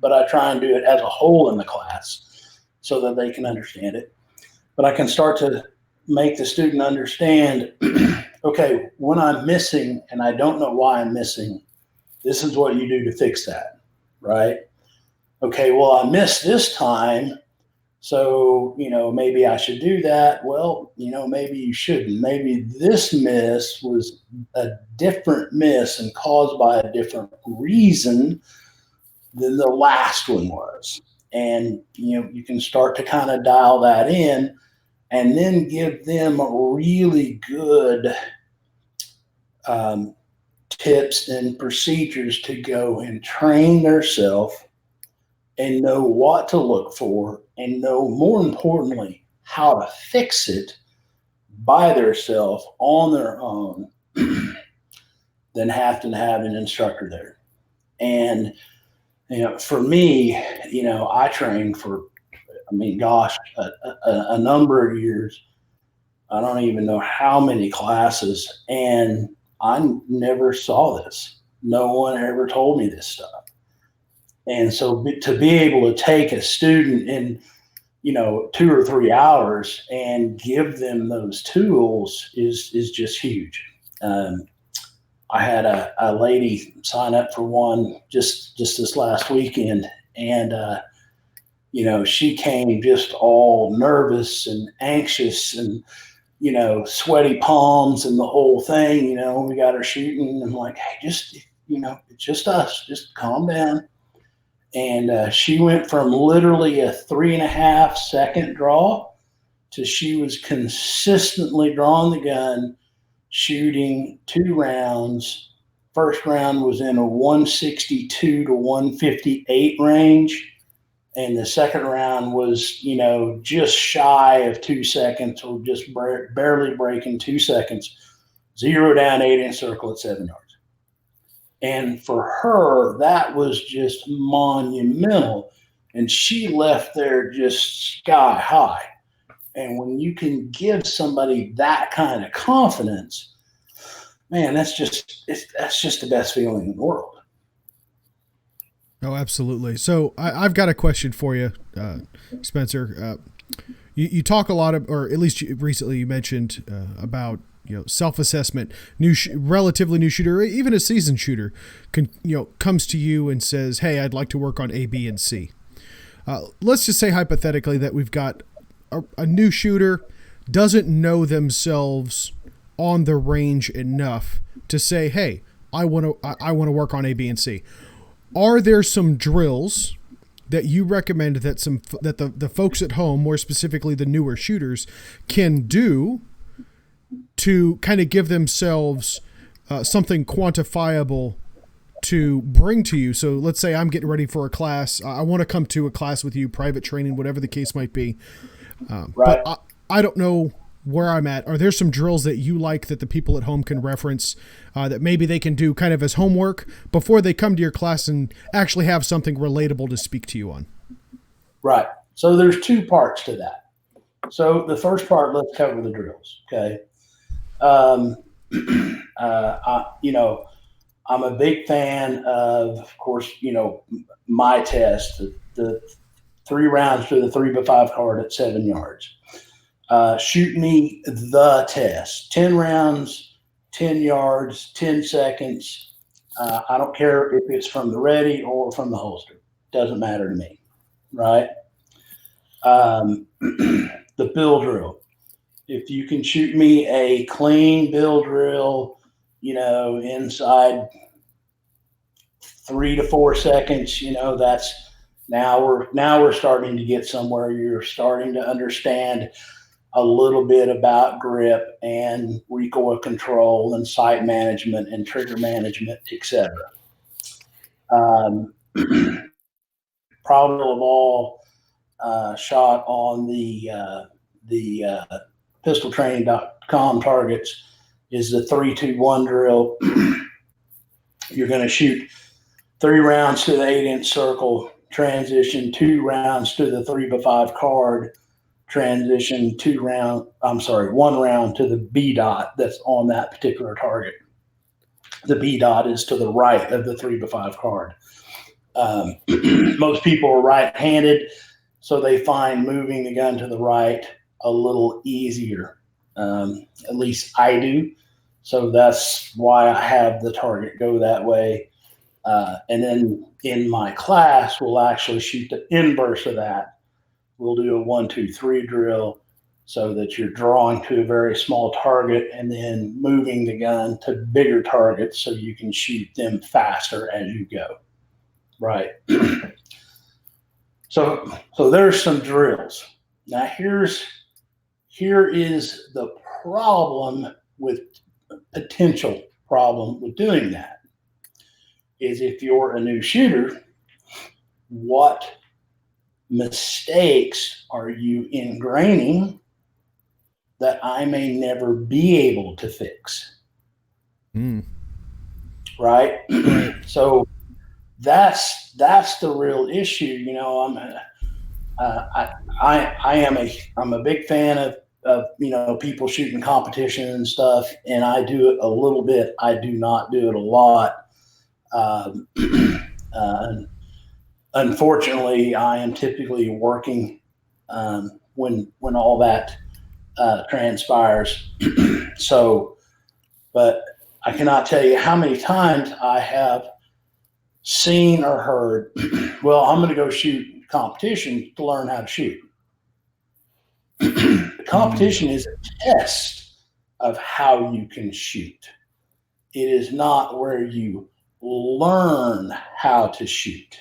S3: but I try and do it as a whole in the class so that they can understand it. But I can start to make the student understand, okay, when I'm missing and I don't know why I'm missing, this is what you do to fix that, right? Okay, well, I missed this time, so, maybe I should do that. Well, maybe you shouldn't. Maybe this miss was a different miss and caused by a different reason than the last one was. And, you can start to kind of dial that in and then give them really good tips and procedures to go and train themselves and know what to look for and know, more importantly, how to fix it by themselves on their own than have to have an instructor there. And, for me, I trained for, a number of years. I don't even know how many classes, and I never saw this. No one ever told me this stuff. And so to be able to take a student in, 2 or 3 hours and give them those tools is just huge. I had a lady sign up for one just this last weekend, and she came just all nervous and anxious and sweaty palms and the whole thing. We got her shooting, and I'm like, hey, just it's just us, just calm down. And she went from literally a 3.5 second draw to she was consistently drawing the gun, shooting 2 rounds. First round was in a 162 to 158 range. And the second round was, just shy of 2 seconds, or just barely breaking 2 seconds. 0 down 8-inch circle at 7 yards. And for her, that was just monumental. And she left there just sky high. And when you can give somebody that kind of confidence, man, that's just the best feeling in the world.
S1: Oh, absolutely. So I've got a question for you, Spencer. You talk a lot of, or at least recently you mentioned about, self-assessment. Relatively new shooter, or even a seasoned shooter, comes to you and says, "Hey, I'd like to work on A, B, and C." Let's just say hypothetically that we've got a new shooter doesn't know themselves on the range enough to say, "Hey, I want to work on A, B, and C." Are there some drills that you recommend that the folks at home, more specifically the newer shooters, can do to kind of give themselves something quantifiable to bring to you? So let's say I'm getting ready for a class. I want to come to a class with you, private training, whatever the case might be.
S3: Right.
S1: But I don't know where I'm at. Are there some drills that you like that the people at home can reference that maybe they can do kind of as homework before they come to your class and actually have something relatable to speak to you on?
S3: Right. So there's 2 parts to that. So the first part, let's cover the drills. Okay. I'm a big fan of course, my test, the 3 rounds to the 3x5 card at 7 yards. Shoot me the test, 10 rounds, 10 yards, 10 seconds. I don't care if it's from the ready or from the holster. Doesn't matter to me. Right. The bill drill. If you can shoot me a clean bill drill, inside 3 to 4 seconds, that's now we're starting to get somewhere. You're starting to understand a little bit about grip and recoil control and sight management and trigger management, etc. Probably of all shot on the pistoltraining.com targets is the 3-2-1 drill. You're going to shoot 3 rounds to the 8-inch circle, transition 2 rounds to the 3x5 card, transition 1 round to the B dot that's on that particular target. The B dot is to the right of the 3x5 card. Most people are right-handed, so they find moving the gun to the right a little easier. At least I do. So that's why I have the target go that way. And then in my class, we'll actually shoot the inverse of that. We'll do a 1-2-3 drill so that you're drawing to a very small target and then moving the gun to bigger targets so you can shoot them faster as you go. Right. So there's some drills. Now here is the potential problem with doing that is if you're a new shooter, what mistakes are you ingraining that I may never be able to fix? Right? So that's the real issue. I'm a big fan of people shooting competition and stuff, and I do it a little bit. I do not do it a lot. Unfortunately, I am typically working when all that transpires. So, but I cannot tell you how many times I have seen or heard, well, I'm going to go shoot competition to learn how to shoot. The competition is a test of how you can shoot. It is not where you learn how to shoot.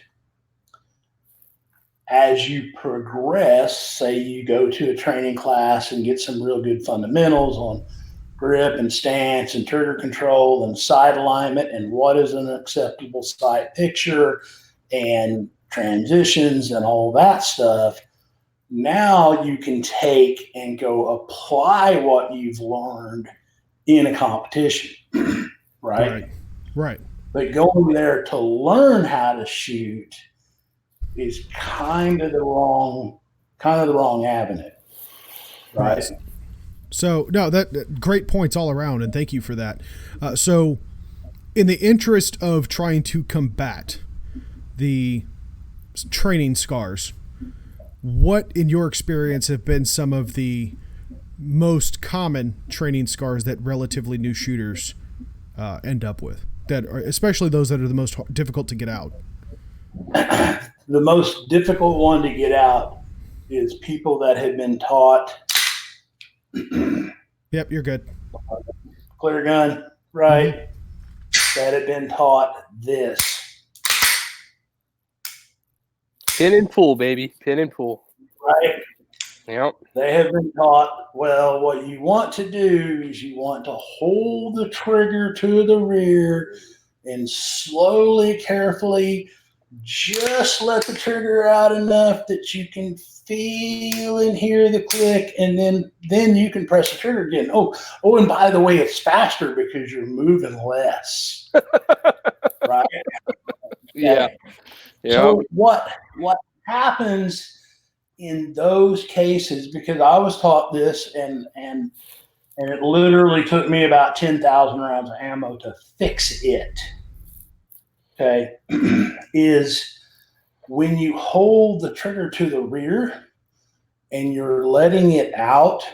S3: As you progress, say you go to a training class and get some real good fundamentals on grip and stance and trigger control and sight alignment and what is an acceptable sight picture and transitions and all that stuff, now you can take and go apply what you've learned in a competition, right?
S1: Right.
S3: But going there to learn how to shoot is kind of the wrong avenue, right?
S1: So no, that great points all around, and thank you for that. So, in the interest of trying to combat the training scars, what, in your experience, have been some of the most common training scars that relatively new shooters end up with? That are, especially those that are the most difficult to get out.
S3: The most difficult one to get out is people that have been taught.
S1: Yep, you're good.
S3: Clear gun, right? Mm-hmm. That have been taught this.
S4: Pin and pull, baby. Pin and pull.
S3: Right?
S4: Yep.
S3: They have been taught, well, what you want to do is you want to hold the trigger to the rear and slowly, carefully just let the trigger out enough that you can feel and hear the click, and then you can press the trigger again. Oh, and by the way, it's faster because you're moving less. Right?
S4: Yeah. Yeah.
S3: So what happens in those cases, because I was taught this and it literally took me about 10,000 rounds of ammo to fix it. Okay, is when you hold the trigger to the rear and you're letting it out,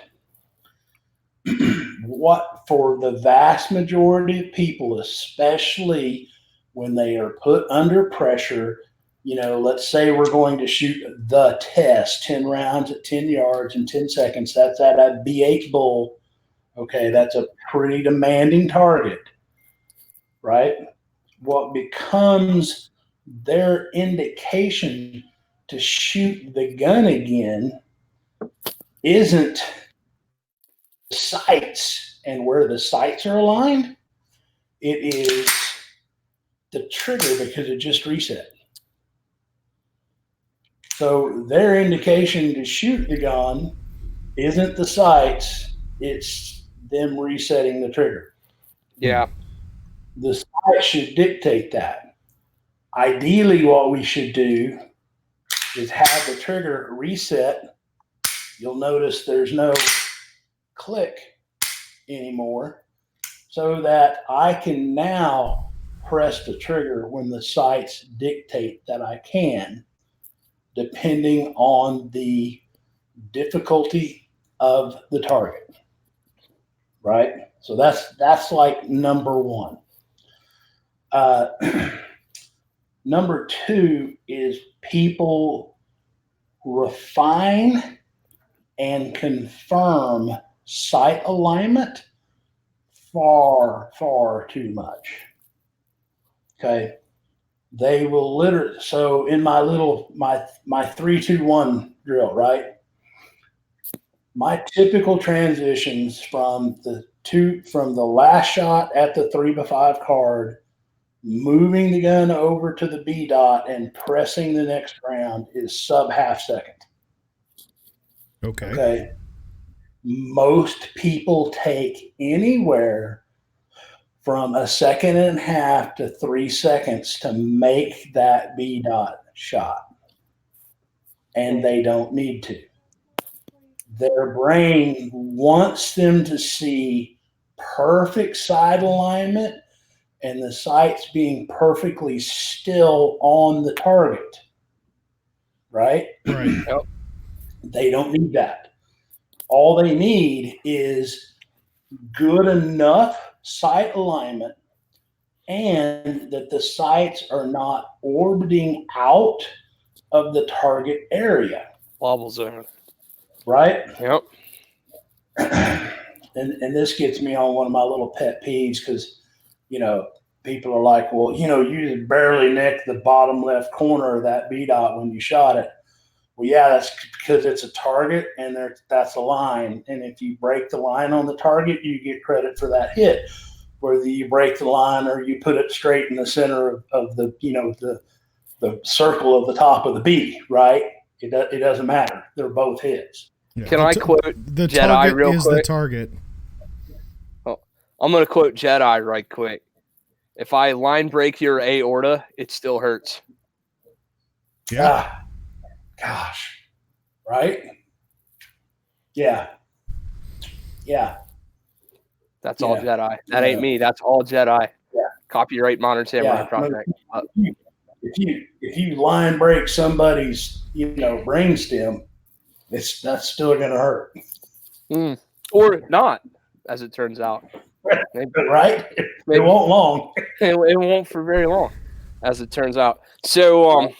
S3: what for the vast majority of people, especially when they are put under pressure, let's say we're going to shoot the test, 10 rounds at 10 yards in 10 seconds. That's at a B8 bull. Okay, that's a pretty demanding target, right? What becomes their indication to shoot the gun again isn't sights and where the sights are aligned. It is the trigger because it just reset. So their indication to shoot the gun isn't the sights, it's them resetting the trigger.
S4: Yeah.
S3: The sight should dictate that. Ideally, what we should do is have the trigger reset. You'll notice there's no click anymore, so that I can now press the trigger when the sights dictate that I can, depending on the difficulty of the target. Right? So that's like number one. Number two is people refine and confirm sight alignment far, far too much. Okay. they will literally, so in my little, my 3-2-1 drill, right? My typical transitions from the last shot at the 3x5 card, moving the gun over to the B dot and pressing the next round is sub half second. Okay. Most people take anywhere from a second and a half to 3 seconds to make that B dot shot. And they don't need to. Their brain wants them to see perfect sight alignment and the sights being perfectly still on the target. Right?
S1: Right.
S3: They don't need that. All they need is good enough sight alignment and that the sights are not orbiting out of the target area.
S4: Wobble zone.
S3: Right?
S4: Yep.
S3: And this gets me on one of my little pet peeves because, people are like, well, you just barely nicked the bottom left corner of that B dot when you shot it. Well, yeah, that's because it's a target and that's a line. And if you break the line on the target, you get credit for that hit. Whether you break the line or you put it straight in the center of the, the circle of the top of the B, right? It doesn't matter. They're both hits.
S1: Yeah.
S4: Can I quote
S1: the
S4: Jedi
S1: target
S4: real
S1: is
S4: quick?
S1: the target.
S4: Oh, I'm going to quote Jedi right quick. If I line break your aorta, it still hurts.
S1: Yeah.
S3: Gosh. Right? Yeah. Yeah.
S4: That's all Jedi. That ain't me. That's all Jedi. Yeah. Copyright Modern Samurai Project.
S3: If you line break somebody's, brainstem, that's still going to hurt.
S4: Or not, as it turns out.
S3: Right? It won't long.
S4: It won't for very long, as it turns out. So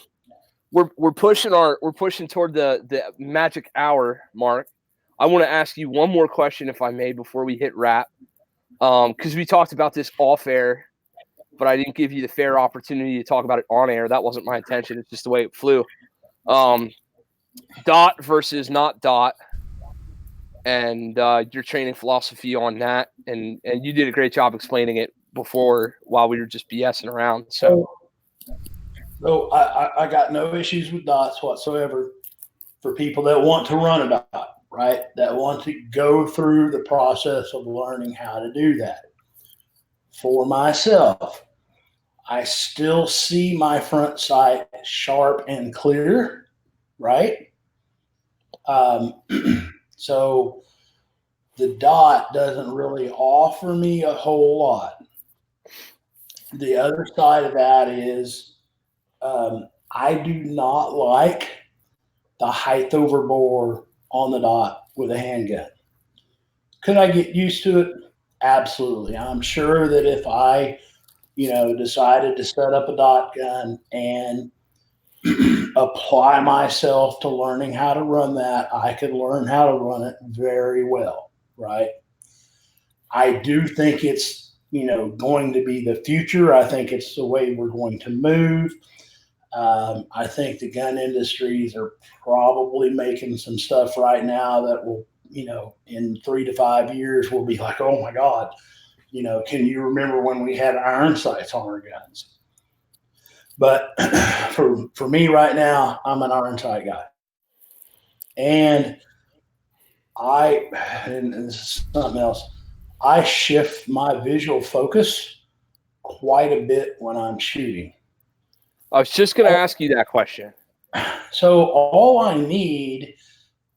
S4: we're pushing toward the magic hour mark. I want to ask you one more question, if I may, before we hit wrap. Because we talked about this off air, but I didn't give you the fair opportunity to talk about it on air. That wasn't my intention. It's just the way it flew. Dot versus not dot, and your training philosophy on that. And you did a great job explaining it before while we were just BSing around. So
S3: I got no issues with dots whatsoever for people that want to run a dot, right? That want to go through the process of learning how to do that. For myself, I still see my front sight sharp and clear, right? So the dot doesn't really offer me a whole lot. The other side of that is I do not like the height over bore on the dot with a handgun. Could I get used to it? Absolutely. I'm sure that if I, decided to set up a dot gun and apply myself to learning how to run that, I could learn how to run it very well, right? I do think it's, going to be the future. I think it's the way we're going to move. I think the gun industries are probably making some stuff right now that will, in 3 to 5 years, we'll be like, oh my God, can you remember when we had iron sights on our guns? But for me right now, I'm an iron sight guy. And this is something else, I shift my visual focus quite a bit when I'm shooting.
S4: I was just going to ask you that question.
S3: So all I need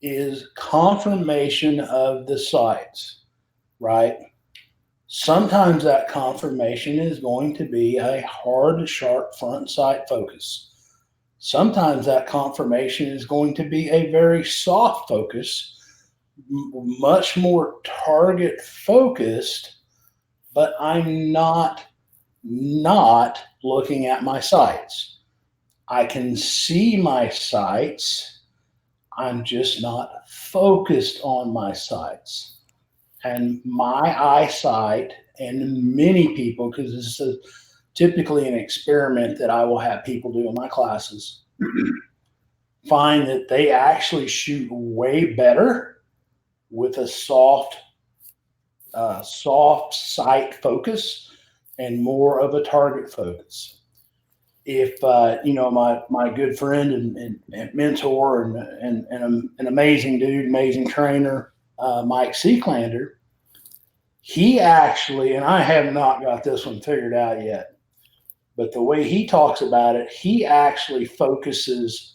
S3: is confirmation of the sights, right? Sometimes that confirmation is going to be a hard, sharp front sight focus. Sometimes that confirmation is going to be a very soft focus, much more target focused, but I'm not looking at my sights. I can see my sights. I'm just not focused on my sights. And my eyesight, and many people, because this is typically an experiment that I will have people do in my classes, find that they actually shoot way better with a soft sight focus and more of a target focus. If my good friend and mentor and an amazing dude, amazing trainer, Mike Seaclander, he actually, and I have not got this one figured out yet, but the way he talks about it, he actually focuses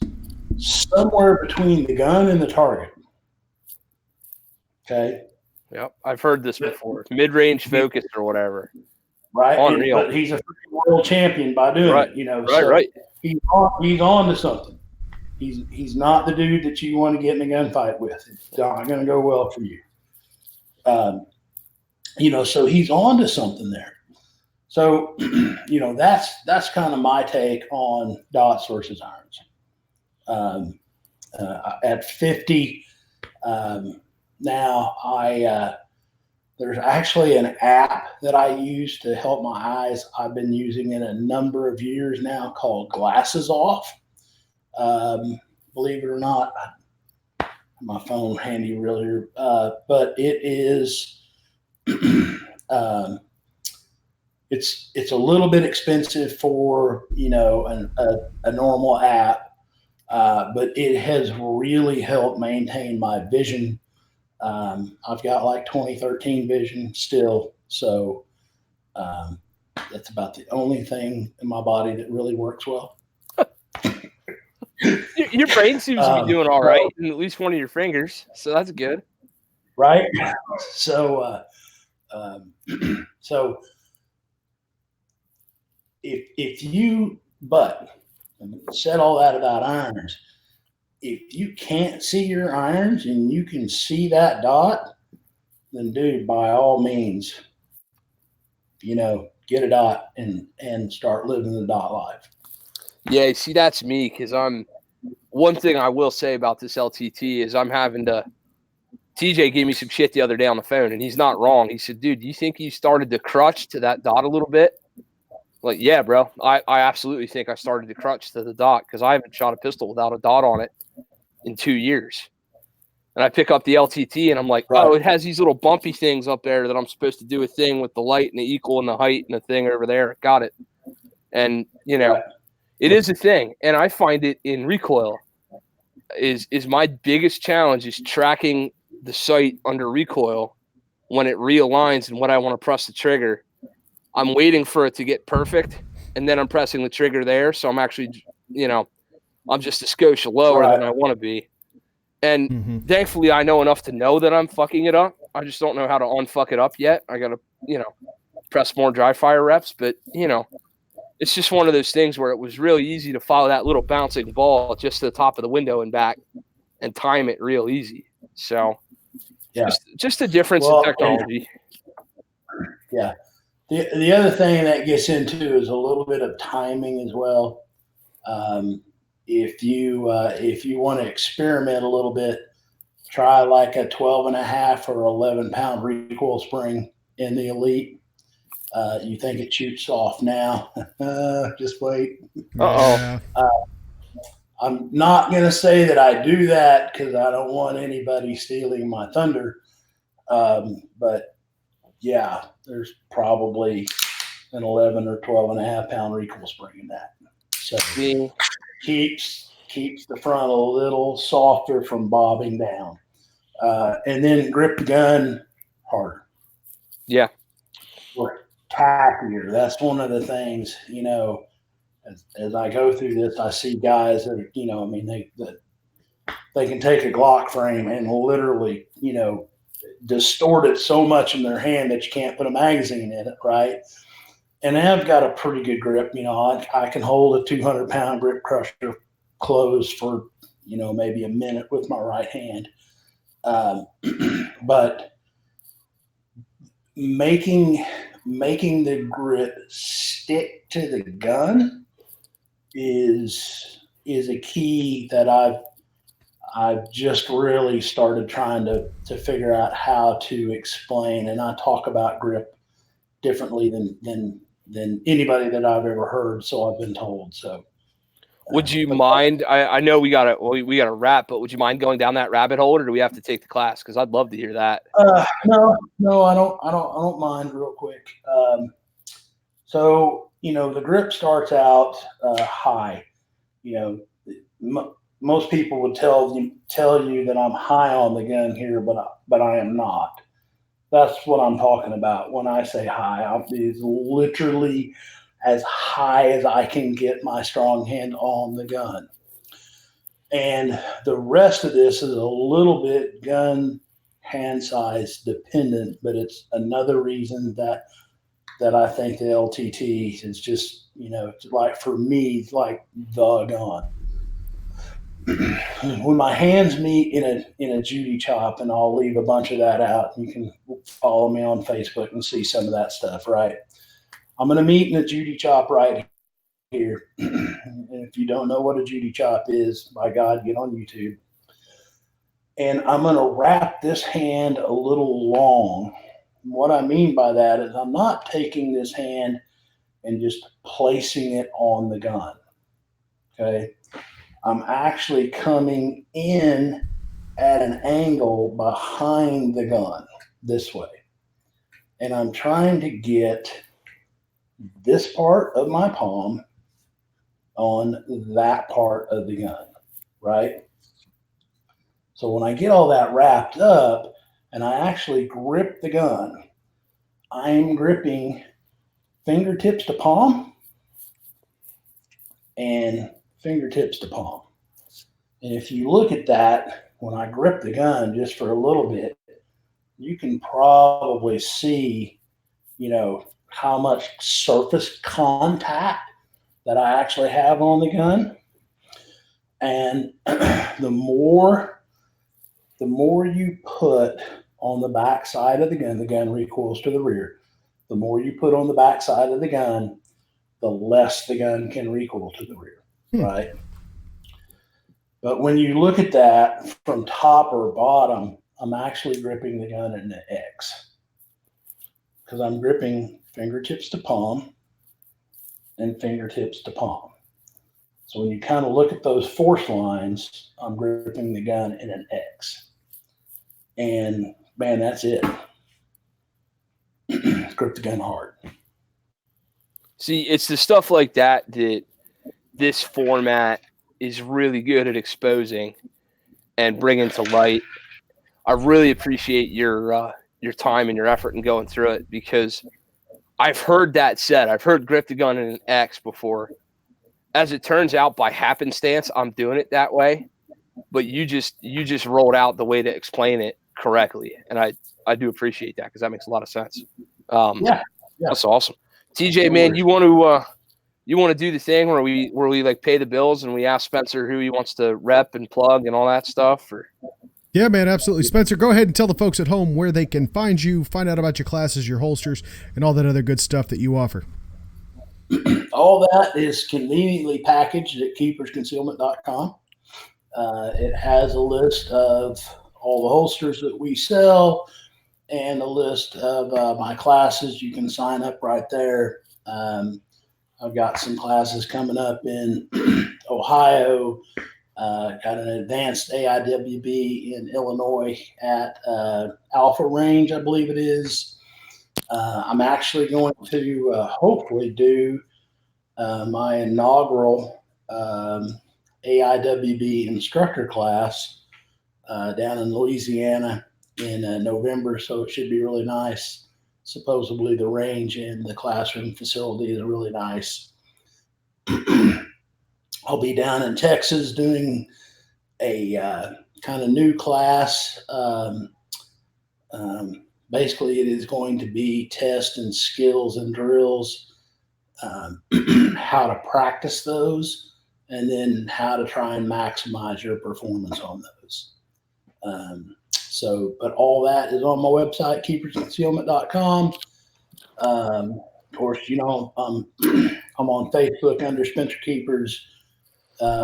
S3: somewhere between the gun and the target. Okay.
S4: Yep, I've heard this before. Mid-range focus or whatever.
S3: Right.
S4: Unreal.
S3: But he's a world champion by doing it,
S4: Right.
S3: He's on to something. He's not the dude that you want to get in a gunfight with. It's not going to go well for you. So he's on to something there. So, that's kind of my take on dots versus irons. At 50, now there's actually an app that I use to help my eyes. I've been using it a number of years now called Glasses Off. Believe it or not, I have my phone handy really, but it is, it's a little bit expensive for, a normal app, but it has really helped maintain my vision. I've got like 2013 vision still. So that's about the only thing in my body that really works well.
S4: Your brain seems to be doing all right in at least one of your fingers. So that's good.
S3: Right. So, if you, but said all that about irons, if you can't see your irons and you can see that dot, then dude, by all means, get a dot and start living the dot life.
S4: Yeah, see, that's me, because one thing I will say about this LTT is I'm having to. TJ gave me some shit the other day on the phone, and he's not wrong. He said, dude, do you think you started to crutch to that dot a little bit? Like, yeah, bro. I absolutely think I started to crutch to the dot, because I haven't shot a pistol without a dot on it in 2 years. And I pick up the LTT, and I'm like, oh, it has these little bumpy things up there that I'm supposed to do a thing with the light and the equal and the height and the thing over there. Got it. And, it is a thing. And I find it in recoil is my biggest challenge is tracking the sight under recoil when it realigns and when I want to press the trigger. I'm waiting for it to get perfect, and then I'm pressing the trigger there. So I'm actually, I'm just a skosh lower than I want to be. And thankfully, I know enough to know that I'm fucking it up. I just don't know how to unfuck it up yet. I got to, press more dry fire reps. But, it's just one of those things where it was really easy to follow that little bouncing ball just to the top of the window and back and time it real easy. So, yeah, just a difference in technology.
S3: Yeah. The other thing that gets into is a little bit of timing as well. If you want to experiment a little bit, try like a 12.5 or 11-pound recoil spring in the Elite. You think it shoots off now? Just wait.
S4: Uh-oh.
S3: I'm not going to say that I do that because I don't want anybody stealing my thunder. But yeah, there's probably an 11 or 12.5-pound recoil spring in that. So keeps the front a little softer from bobbing down. And then grip the gun harder.
S4: Yeah.
S3: Or tackier. That's one of the things, as I go through this, I see guys that, they can take a Glock frame and literally, distort it so much in their hand that you can't put a magazine in it, right? And I've got a pretty good grip. I can hold a 200-pound grip crusher closed for, maybe a minute with my right hand. But making the grip stick to the gun is a key that I've just really started trying to figure out how to explain. And I talk about grip differently than than anybody that I've ever heard. So I've been told. So
S4: would you mind? I know we gotta wrap, but would you mind going down that rabbit hole, or do we have to take the class? Because I'd love to hear that.
S3: No, I don't mind real quick. So, the grip starts out high. Most people would tell you that I'm high on the gun here, but I am not. That's what I'm talking about when I say high. It's literally as high as I can get my strong hand on the gun. And the rest of this is a little bit gun hand size dependent, but it's another reason that I think the LTT is just, it's like, for me, it's like the gun. When my hands meet in a Judy chop, and I'll leave a bunch of that out. You can follow me on Facebook and see some of that stuff, right? I'm going to meet in a Judy chop right here. And if you don't know what a Judy chop is, by God, get on YouTube. And I'm going to wrap this hand a little long. What I mean by that is I'm not taking this hand and just placing it on the gun. Okay. I'm actually coming in at an angle behind the gun this way. And I'm trying to get this part of my palm on that part of the gun, right? So when I get all that wrapped up and I actually grip the gun, I'm gripping fingertips to palm and fingertips to palm. And if you look at that, when I grip the gun just for a little bit, you can probably see, how much surface contact that I actually have on the gun. And the more you put on the back side of the gun recoils to the rear. The more you put on the back side of the gun, the less the gun can recoil to the rear, right? But when you look at that from top or bottom, I'm actually gripping the gun in the X, because I'm gripping fingertips to palm and fingertips to palm. So when you kind of look at those force lines, I'm gripping the gun in an X. And man, that's it. Grip the gun hard.
S4: See, it's the stuff like that this format is really good at exposing and bringing to light. I really appreciate your time and your effort in going through it, because I've heard that said. I've heard grip the gun in an X before. As it turns out, by happenstance, I'm doing it that way. But you just rolled out the way to explain it correctly, and I do appreciate that, because that makes a lot of sense.
S3: Yeah.
S4: That's awesome. TJ, man, you want to do the thing where we like pay the bills and we ask Spencer who he wants to rep and plug and all that stuff? Or
S1: yeah, man, absolutely. Spencer, go ahead and tell the folks at home where they can find you, find out about your classes, your holsters, and all that other good stuff that you offer.
S3: All that is conveniently packaged at keepersconcealment.com. It has a list of all the holsters that we sell and a list of my classes. You can sign up right there. I've got some classes coming up in Ohio. Got an advanced AIWB in Illinois at Alpha Range, I believe it is. I'm actually going to hopefully do my inaugural AIWB instructor class down in Louisiana in November, so it should be really nice. Supposedly the range and the classroom facility is really nice. I'll be down in Texas doing a kind of new class. Basically, it is going to be test and skills and drills, how to practice those, and then how to try and maximize your performance on those. But all that is on my website, keepersconcealment.com. Of course, I'm on Facebook under Spencer Keepers.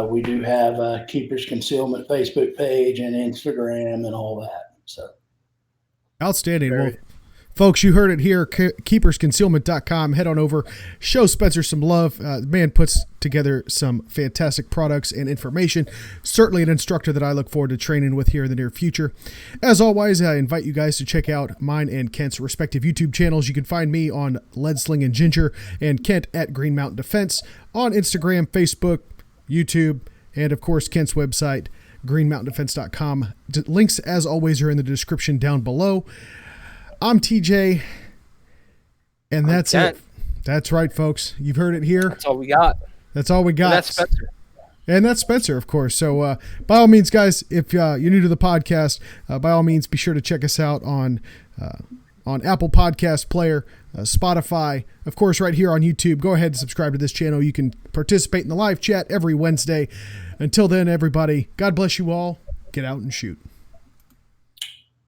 S3: We do have a Keepers Concealment Facebook page and Instagram and all that. So
S1: outstanding. Well, Folks, you heard it here. KeepersConcealment.com. Head on over. Show Spencer some love. The man puts together some fantastic products and information. Certainly an instructor that I look forward to training with here in the near future. As always, I invite you guys to check out mine and Kent's respective YouTube channels. You can find me on Lead Sling and Ginger and Kent at Green Mountain Defense on Instagram, Facebook, YouTube, and of course Kent's website, greenmountaindefense.com. Links, as always, are in the description down below. I'm TJ, and that's it. That's right, folks. You've heard it here.
S4: That's all we got.
S1: That's all we got.
S4: And that's Spencer.
S1: And that's Spencer, of course. So by all means, guys, if you're new to the podcast, by all means, be sure to check us out on Apple Podcast Player, Spotify, of course, right here on YouTube. Go ahead and subscribe to this channel. You can participate in the live chat every Wednesday. Until then, everybody, God bless you all. Get out and shoot.